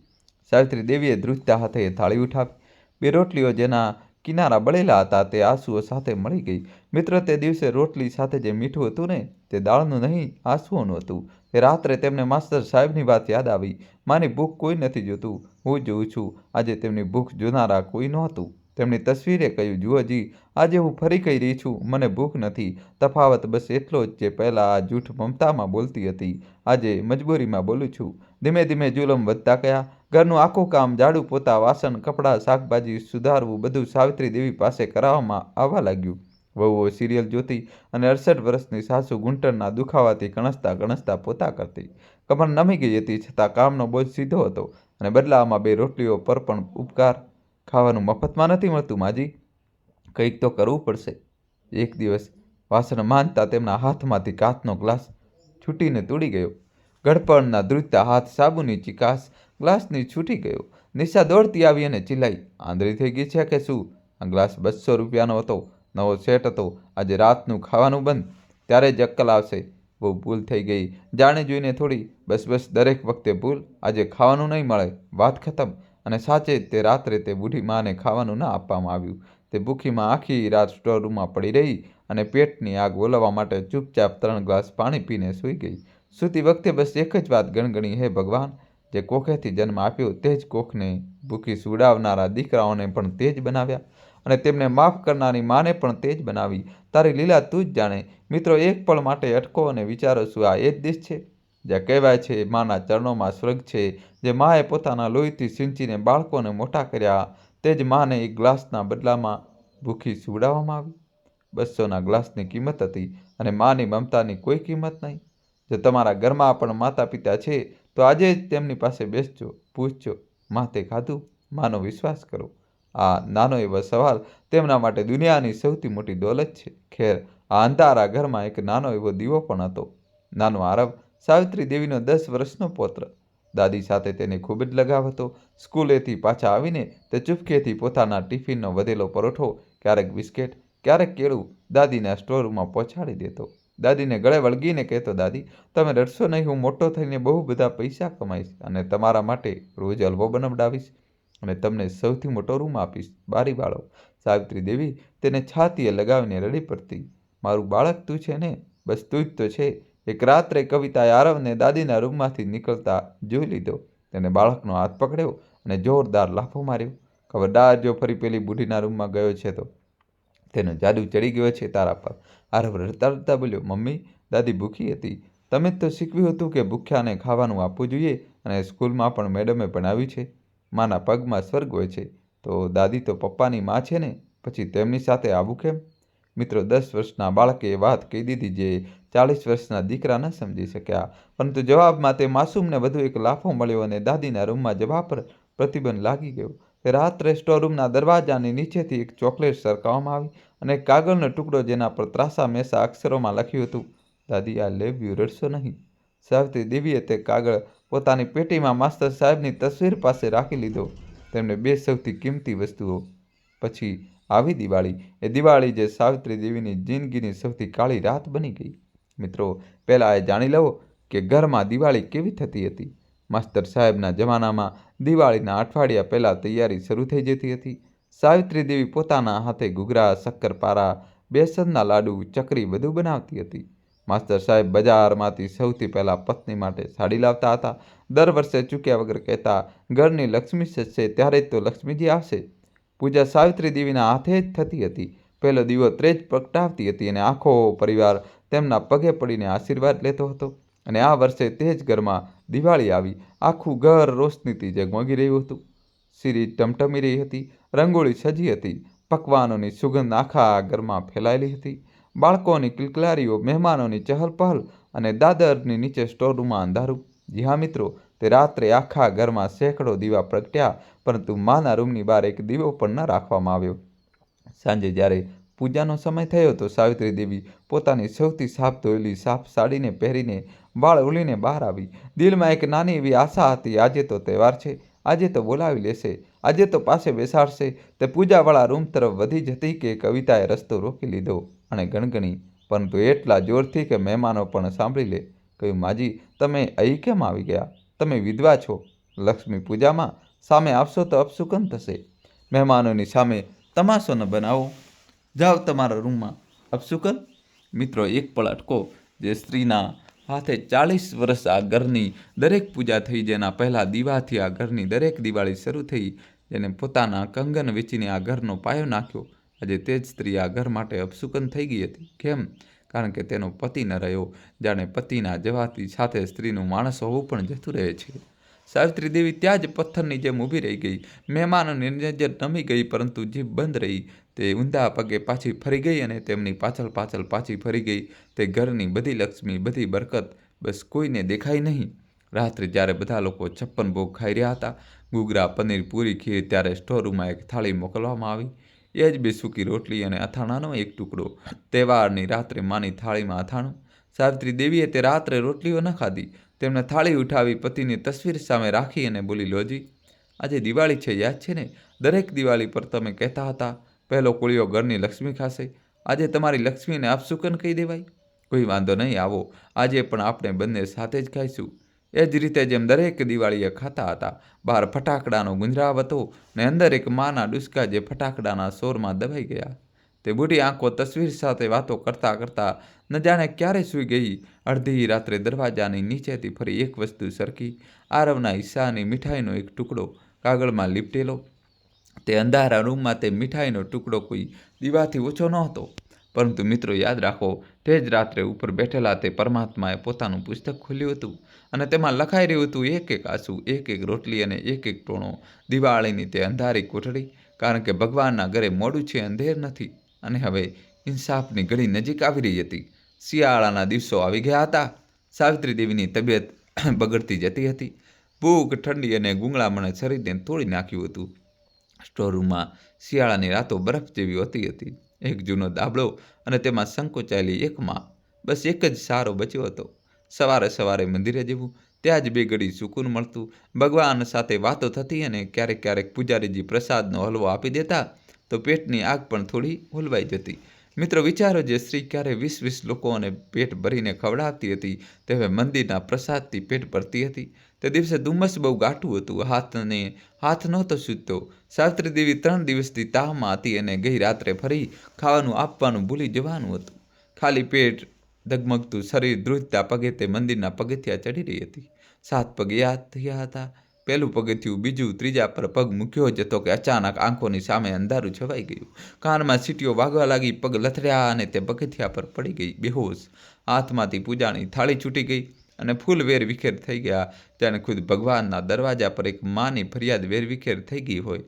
સાવિત્રી દેવીએ ધ્રુજતા હાથે એ થાળી ઉઠાવી. 2 રોટલીઓ જેના કિનારા બળેલા હતા તે આંસુઓ સાથે મળી ગઈ. મિત્રો, તે દિવસે રોટલી સાથે જે મીઠું હતું ને, તે દાળનું નહીં, આંસુઓનું હતું. તે રાત્રે તેમને માસ્તર સાહેબની વાત યાદ આવી. માની ભૂખ કોઈ નથી જોતું, હું જોઉં છું. આજે તેમની ભૂખ જોનારા કોઈ નહોતું. તેમની તસવીરે કહ્યું, "જુઓ જી, આજે હું ફરી કહી રહી છું, મને ભૂખ નથી. તફાવત બસ એટલો જ જે પહેલાં આ જૂઠ મમતામાં બોલતી હતી, આજે મજબૂરીમાં બોલું છું." ધીમે ધીમે જુલમ વધતા ગયા. ઘરનું આખું કામ, ઝાડુ, પોતા, વાસણ, કપડાં, શાકભાજી સુધારવું, બધું સાવિત્રી દેવી પાસે કરાવવામાં આવવા લાગ્યું. વહુઓ સિરિયલ જોતી અને 68 વર્ષની સાસુ ઘૂંટણના દુખાવાથી કણસતા કણસતા પોતા કરતી. કમર નમી ગઈ હતી, છતાં કામનો બોજ સીધો હતો અને બદલામાં 2 રોટલીઓ પર પણ ઉપકાર. "ખાવાનું મફતમાં નથી મળતું માજી, કંઈક તો કરવું પડશે." એક દિવસ વાસણ માંજતા તેમના હાથમાંથી કાચનો ગ્લાસ છૂટીને તૂટી ગયો. ગડપણના ધ્રુજતા હાથ, સાબુની ચીકાશ, ગ્લાસની છૂટી ગયો. નિશા દોડતી આવી અને ચિલ્લાઈ, "આંધળી થઈ ગઈ છે કે શું? આ ગ્લાસ 200 રૂપિયાનો હતો, નવો સેટ હતો. આજે રાતનું ખાવાનું બંધ, ત્યારે જ અક્કલ આવશે." "બહુ ભૂલ થઈ ગઈ, જાણી જોઈને થોડી." બસ, દરેક વખતે ભૂલ. આજે ખાવાનું નહીં મળે, વાત ખતમ." અને સાચે જ તે રાત્રે તે બુઢી માને ખાવાનું ના આપવામાં આવ્યું. તે ભૂખી માં આખી રાત સ્ટોરરૂમમાં પડી રહી અને પેટની આગ ઓલવવા માટે ચૂપચાપ 3 ગ્લાસ પાણી પીને સૂઈ ગઈ. સૂતી વખતે બસ એક જ વાત ગણગણી, "હે ભગવાન, જે કોખેથી જન્મ આપ્યો તે જ કોખને ભૂખી સુવડાવનારા દીકરાઓને પણ તે જ બનાવ્યા અને તેમને માફ કરનારી માને પણ તે જ બનાવી. તારી લીલા તું જ જાણે." મિત્રો, એક પળ માટે અટકો અને વિચારો, શું આ એ જ દેશ છે જ્યાં કહેવાય છે માના ચરણોમાં સ્વર્ગ છે? જે માએ પોતાના લોહીથી સિંચીને બાળકોને મોટા કર્યા, તે જ માને એક ગ્લાસના બદલામાં ભૂખી સુવડાવવામાં આવી. 200ના ગ્લાસની કિંમત હતી અને માની મમતાની કોઈ કિંમત નહીં. જો તમારા ઘરમાં પણ માતા પિતા છે તો આજે જ તેમની પાસે બેસજો, પૂછજો, "માં, તે ખાધું?" માનો વિશ્વાસ કરો. આ નાનો એવો સવાલ તેમના માટે દુનિયાની સૌથી મોટી દોલત છે. ખેર, આ અંધારા ઘરમાં એક નાનો એવો દીવો પણ હતો. નાનો આરવ, સાવિત્રી દેવીનો 10 વર્ષનો પૌત્ર. દાદી સાથે તેને ખૂબ જ લગાવ હતો. સ્કૂલેથી પાછા આવીને તે ચૂપકેથી પોતાના ટિફિનનો વધેલો પરોઠો, ક્યારેક બિસ્કિટ, ક્યારેક કેળું દાદીના સ્ટોરરૂમમાં પહોંચાડી દેતો. દાદીને ગળે વળગીને કહેતો, "દાદી, તમે રડશો નહીં, હું મોટો થઈને બહુ બધા પૈસા કમાઈશ અને તમારા માટે રોજ હલવો બનાવડાવીશ અને તમને સૌથી મોટો રૂમ આપીશ, બારીવાળો." સાવિત્રી દેવી તેને છાતીએ લગાવીને રડી પડતી, "મારું બાળક તું છે ને, બસ તું જ તો છે." એક રાત્રે કવિતાએ આરવને દાદીના રૂમમાંથી નીકળતા જોઈ લીધો. તેને બાળકનો હાથ પકડ્યો અને જોરદાર લાફો માર્યો. "ખબરદાર, જો ફરી પેલી બુઢીના રૂમમાં ગયો છે તો તેનો જાદુ ચડી ગયો છે તારા પર." આરવ રડતા રડતા બોલ્યો, "મમ્મી, દાદી ભૂખી હતી. તમે જ તો શીખવ્યું હતું કે ભૂખ્યાને ખાવાનું આપવું જોઈએ અને સ્કૂલમાં પણ મેડમે ભણાવ્યું છે, માના પગમાં સ્વર્ગ હોય છે. તો દાદી તો પપ્પાની માં છે ને, પછી તેમની સાથે આવું કેમ?" મિત્રો, 10 વર્ષના બાળકે એ વાત કહી દીધી જે 40 વર્ષના દીકરા ન સમજી શક્યા. પરંતુ જવાબમાં તે માસૂમને વધુ એક લાફો મળ્યો અને દાદીના રૂમમાં જવા પર પ્રતિબંધ લાગી ગયો. તે રાત્રે સ્ટોરરૂમના દરવાજાની નીચેથી એક ચોકલેટ સરકાવવામાં આવી અને એક કાગળનો ટુકડો જેના પર ત્રાંસા મેસા અક્ષરોમાં લખ્યું હતું, "દાદી, આઈ લવ યુ, રડશો નહીં." સાવિત્રી દેવીએ તે કાગળ પોતાની પેટીમાં માસ્તર સાહેબની તસવીર પાસે રાખી લીધો. તેમને 2 સૌથી કિંમતી વસ્તુઓ. પછી આવી દિવાળી, એ દિવાળી જે સાવિત્રી દેવીની જિંદગીની સૌથી કાળી રાત બની ગઈ. મિત્રો, પહેલાં એ જાણી લો કે ઘરમાં દિવાળી કેવી થતી હતી. માસ્તર સાહેબના જમાનામાં દિવાળીના અઠવાડિયા પહેલાં તૈયારી શરૂ થઈ જતી હતી. સાવિત્રી દેવી પોતાના હાથે ઘૂઘરા, શક્કરપારા, બેસનના લાડુ, ચકરી બધું બનાવતી હતી. માસ્તર સાહેબ બજારમાંથી સૌથી પહેલાં પત્ની માટે સાડી લાવતા હતા. દર વર્ષે ચૂક્યા વગર કહેતા, ઘરની લક્ષ્મી સજશે ત્યારે જ તો લક્ષ્મીજી આવશે. પૂજા સાવિત્રી દેવીના હાથે જ થતી હતી. પહેલો દીવો ત્રેજ પ્રગટાવતી હતી અને આખો પરિવાર તેમના પગે પડીને આશીર્વાદ લેતો હતો. અને આ વર્ષે તે જ ઘરમાં દિવાળી આવી. આખું ઘર રોશનીથી ઝગમગી રહ્યું હતું. સીરી ટમટમી રહી હતી, રંગોળી સજી હતી, પકવાનોની સુગંધ આખા ઘરમાં ફેલાયેલી હતી. બાળકોની કિલકલારીઓ, મહેમાનોની ચહલપહલ અને દાદરની નીચે સ્ટોરરૂમમાં અંધારું. જી હા મિત્રો, તે રાત્રે આખા ઘરમાં સેંકડો દીવા પ્રગટ્યા, પરંતુ માના રૂમની બહાર એક દીવો પણ ન રાખવામાં આવ્યો. સાંજે જ્યારે પૂજાનો સમય થયો તો સાવિત્રી દેવી પોતાની સૌથી સાફ ધોયેલી સાફ સાડીને પહેરીને વાળ ઉલીને બહાર આવી. દિલમાં એક નાની એવી આશા હતી, આજે તો તહેવાર છે, આજે તો બોલાવી લેશે, આજે તો પાસે બેસાડશે. તે પૂજાવાળા રૂમ તરફ વધી જતી કે કવિતાએ રસ્તો રોકી લીધો અને ગણગણી, પરંતુ એટલા જોરથી કે મહેમાનો પણ સાંભળી લે. કહ્યું, માજી, તમે અહીં કેમ આવી ગયા? તમે વિધવા છો. લક્ષ્મી પૂજામાં સામે આવશો તો અપશુકન થશે. મહેમાનોની સામે તમાશો ન બનાવો. જાઓ તમારા રૂમમાં. અપશુકન? મિત્રો, એક પળ અટકો. જે સ્ત્રીના હાથે 40 વર્ષ આ ઘરની દરેક પૂજા થઈ, જેના પહેલાં દીવાથી આ ઘરની દરેક દિવાળી શરૂ થઈ, જેને પોતાના કંગન વેચીને આ ઘરનો પાયો નાખ્યો, આજે તે જ સ્ત્રી આ ઘર માટે અપશુકન થઈ ગઈ હતી. કેમ? કારણ કે તેનો પતિ ન રહ્યો. જાણે પતિના જવાથી સાથે સ્ત્રીનું માણસ હોવું પણ જતું રહે છે. સાવિત્રી દેવી ત્યાં જ પથ્થરની જેમ ઊભી રહી ગઈ. મહેમાનોની નજર નમી ગઈ, પરંતુ જીભ બંધ રહી. તે ઊંધા પગે પાછી ફરી ગઈ અને તેમની પાછળ પાછળ પાછી ફરી ગઈ. તે ઘરની બધી લક્ષ્મી, બધી બરકત બસ કોઈને દેખાઈ નહીં. રાત્રે જ્યારે બધા લોકો 56 ભોગ ખાઈ રહ્યા હતા, ઘૂઘરા, પનીર, પૂરી, ખીર, ત્યારે સ્ટોરરૂમમાં એક થાળી મોકલવામાં આવી. એ જ બે સૂકી રોટલી અને અથાણાનો એક ટુકડો. તહેવારની રાત્રે માની થાળીમાં અથાણું. સાવિત્રી દેવીએ તે રાત્રે રોટલીઓ ન ખાધી. તેમણે થાળી ઉઠાવી, પતિની તસવીર સામે રાખી અને બોલી, લોજી, આજે દિવાળી છે, યાદ છે ને? દરેક દિવાળી પર તમે કહેતા હતા, પહેલો કોળિયો ઘરની લક્ષ્મી ખાશે. આજે તમારી લક્ષ્મીને અપશુકન કહી દેવાય. કોઈ વાંધો નહીં, આવો, આજે પણ આપણે બંને સાથે જ ખાઈશું. એ જ રીતે જેમ દરેક દિવાળીએ ખાતા હતા. બહાર ફટાકડાનો ગુંજરાવ હતો ને અંદર એક માના ડુસકા જે ફટાકડાના શોરમાં દબાઈ ગયા. તે બુઢી આંખો તસવીર સાથે વાતો કરતાં કરતાં ન જાણે ક્યારે સૂઈ ગઈ. અડધી રાત્રે દરવાજાની નીચેથી ફરી એક વસ્તુ સરકી. આરવના હિસ્સાની મીઠાઈનો એક ટુકડો કાગળમાં લીપટેલો. તે અંધારા રૂમમાં તે મીઠાઈનો ટુકડો કોઈ દીવાથી ઓછો નહોતો. પરંતુ મિત્રો, યાદ રાખો, તે જ રાત્રે ઉપર બેઠેલા તે પરમાત્માએ પોતાનું પુસ્તક ખોલ્યું હતું અને તેમાં લખાઈ રહ્યું હતું એક એક આંસુ, એક એક રોટલી અને એક એક ટોણો. દિવાળીની તે અંધારી કોઠડી, કારણ કે ભગવાનના ઘરે મોડું છે, અંધેર નથી. અને હવે ઇન્સાફની ઘડી નજીક આવી રહી હતી. શિયાળાના દિવસો આવી ગયા હતા. સાવિત્રી દેવીની તબિયત બગડતી જતી હતી. ભૂખ, ઠંડી અને ગૂંગળામણે શરીરને તોડી નાખ્યું હતું. સ્ટોરરૂમમાં શિયાળાની રાતો બરફ જેવી હોતી હતી. એક જૂનો દાબળો અને તેમાં સંકોચાયેલી એક માં. બસ એક જ સહારો બચ્યો હતો. સવારે સવારે મંદિરે જવું, ત્યાં જ બે ઘડી સુકૂન મળતું, ભગવાન સાથે વાતો થતી અને ક્યારેક ક્યારેક પૂજારીજી પ્રસાદનો હલવો આપી દેતા તો પેટની આગ પણ થોડી ઓલવાઈ જતી. મિત્રો, વિચારો, જે સ્ત્રી ક્યારે 20 લોકોને પેટ ભરીને ખવડાવતી હતી, તે હવે મંદિરના પ્રસાદથી પેટ ભરતી હતી. તે દિવસે ધુમ્મસ બહુ ગાઢું હતું. હાથ નહોતો સૂજતો. સાવિત્રી દેવી 3 દિવસથી તાવમાં હતી અને ગઈ રાત્રે ફરી ખાવાનું આપવાનું ભૂલી જવાનું હતું. ખાલી પેટ, ધગમગતું શરીર, ધ્રુજતા પગે તે મંદિરના પગથિયા ચડી રહી હતી. 7 પગ યાદ થયા હતા. પહેલું પગથિયું, બીજું, ત્રીજા પર પગ મૂક્યો જ હતો કે અચાનક આંખોની સામે અંધારું છવાઈ ગયું. કાનમાં સીટીઓ વાગવા લાગી. પગ લથડ્યા અને તે પગથિયા પર પડી ગઈ બેહોશ. હાથમાંથી પૂજાની થાળી છૂટી ગઈ અને ફૂલ વેરવિખેર થઈ ગયા. જાણે ખુદ ભગવાનના દરવાજા પર એક માની ફરિયાદ વેરવિખેર થઈ ગઈ હોય.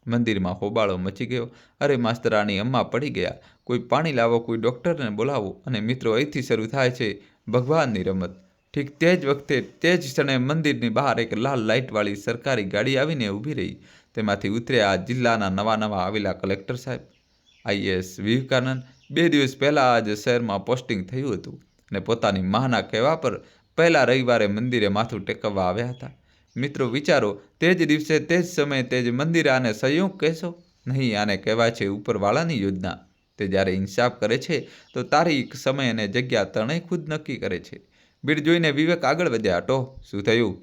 મંદિરમાં હોબાળો મચી ગયો. અરે માસ્તરાણી, અમ્મા પડી ગયા, કોઈ પાણી લાવો, કોઈ ડૉક્ટરને બોલાવો. અને મિત્રો, અહીંથી શરૂ થાય છે ભગવાનની રમત. ઠીક તે જ વખતે, તે જ ક્ષણે મંદિરની બહાર એક લાલ લાઇટવાળી સરકારી ગાડી આવીને ઊભી રહી. તેમાંથી ઉતર્યા જિલ્લાના નવા આવેલા કલેક્ટર સાહેબ, IAS વિવેકાનંદ. 2 દિવસ પહેલાં જ શહેરમાં પોસ્ટિંગ થયું હતું અને પોતાની માના કહેવા પર પહેલા રવિવારે મંદિરે માથું ટેકવવા આવ્યા હતા. મિત્રો, વિચારો, તે જ દિવસે, તે જ સમયે, તે જ મંદિરે. આને સંયોગ કહેશો? નહીં, આને કહેવાય છે ઉપરવાળાની યોજના. તે જ્યારે ઇન્સાફ કરે છે તો તારીખ, સમય અને જગ્યા ત્રણેય ખુદ નક્કી કરે છે. ભીડ જોઈને વિવેક આગળ વધ્યા. હટો, શું થયું?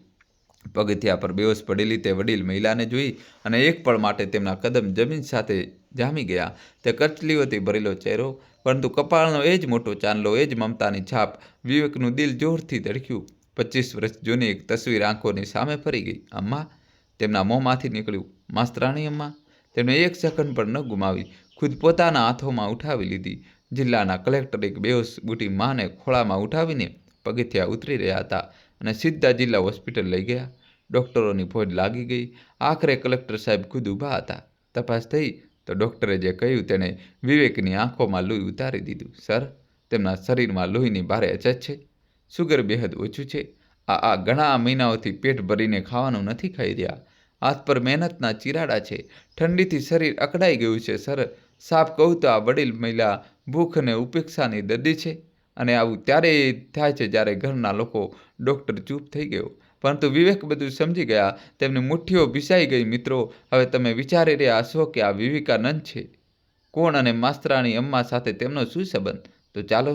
પગથિયા પર બેહોશ પડેલી તે વડીલ મહિલાને જોઈ અને એક પળ માટે તેમના કદમ જમીન સાથે જામી ગયા. તે કરચલીઓથી ભરેલો ચહેરો, પરંતુ કપાળનો એ જ મોટો ચાંદલો, એ જ મમતાની છાપ. વિવેકનું દિલ જોરથી ધડક્યું. 25 વર્ષ જૂની એક તસવીર આંખોની સામે ફરી ગઈ. અમ્મા, તેમના મોંમાંથી નીકળ્યું. માસ્તરાણી અમ્મા. તેમણે એક સેકન્ડ પણ ન ગુમાવી, ખુદ પોતાના હાથોમાં ઉઠાવી લીધી. જિલ્લાના કલેક્ટર એક બેહોશ બુઢી માને ખોળામાં ઉઠાવીને પગથિયા ઉતરી રહ્યા હતા અને સીધા જિલ્લા હોસ્પિટલ લઈ ગયા. ડૉક્ટરોની ફોજ લાગી ગઈ. આખરે કલેક્ટર સાહેબ ખુદ ઊભા હતા. તપાસ થઈ તો ડૉક્ટરે જે કહ્યું તેણે વિવેકની આંખોમાં લોહી ઉતારી દીધું. સર, તેમના શરીરમાં લોહીની ભારે અછત છે. સુગર બેહદ ઓછું છે. આ ઘણા મહિનાઓથી પેટ ભરીને ખાવાનું નથી ખાઈ રહ્યા. હાથ પર મહેનતના ચિરાડા છે. ઠંડીથી શરીર અકળાઈ ગયું છે. સર, સાફ કહું તો આ વડીલ મહિલા ભૂખ અને ઉપેક્ષાની દર્દી છે. અને આવું ત્યારે થાય છે જ્યારે ઘરના લોકો. ડૉક્ટર ચૂપ થઈ ગયો. પરંતુ વિવેક બધું સમજી ગયા. તેમની મુઠ્ઠીઓ ભીસાઈ ગઈ. મિત્રો, હવે તમે વિચારી રહ્યા હશો કે આ વિવેકાનંદ છે કોણ અને માસ્તરાણી અમ્મા સાથે તેમનો શું સંબંધ? તો ચાલો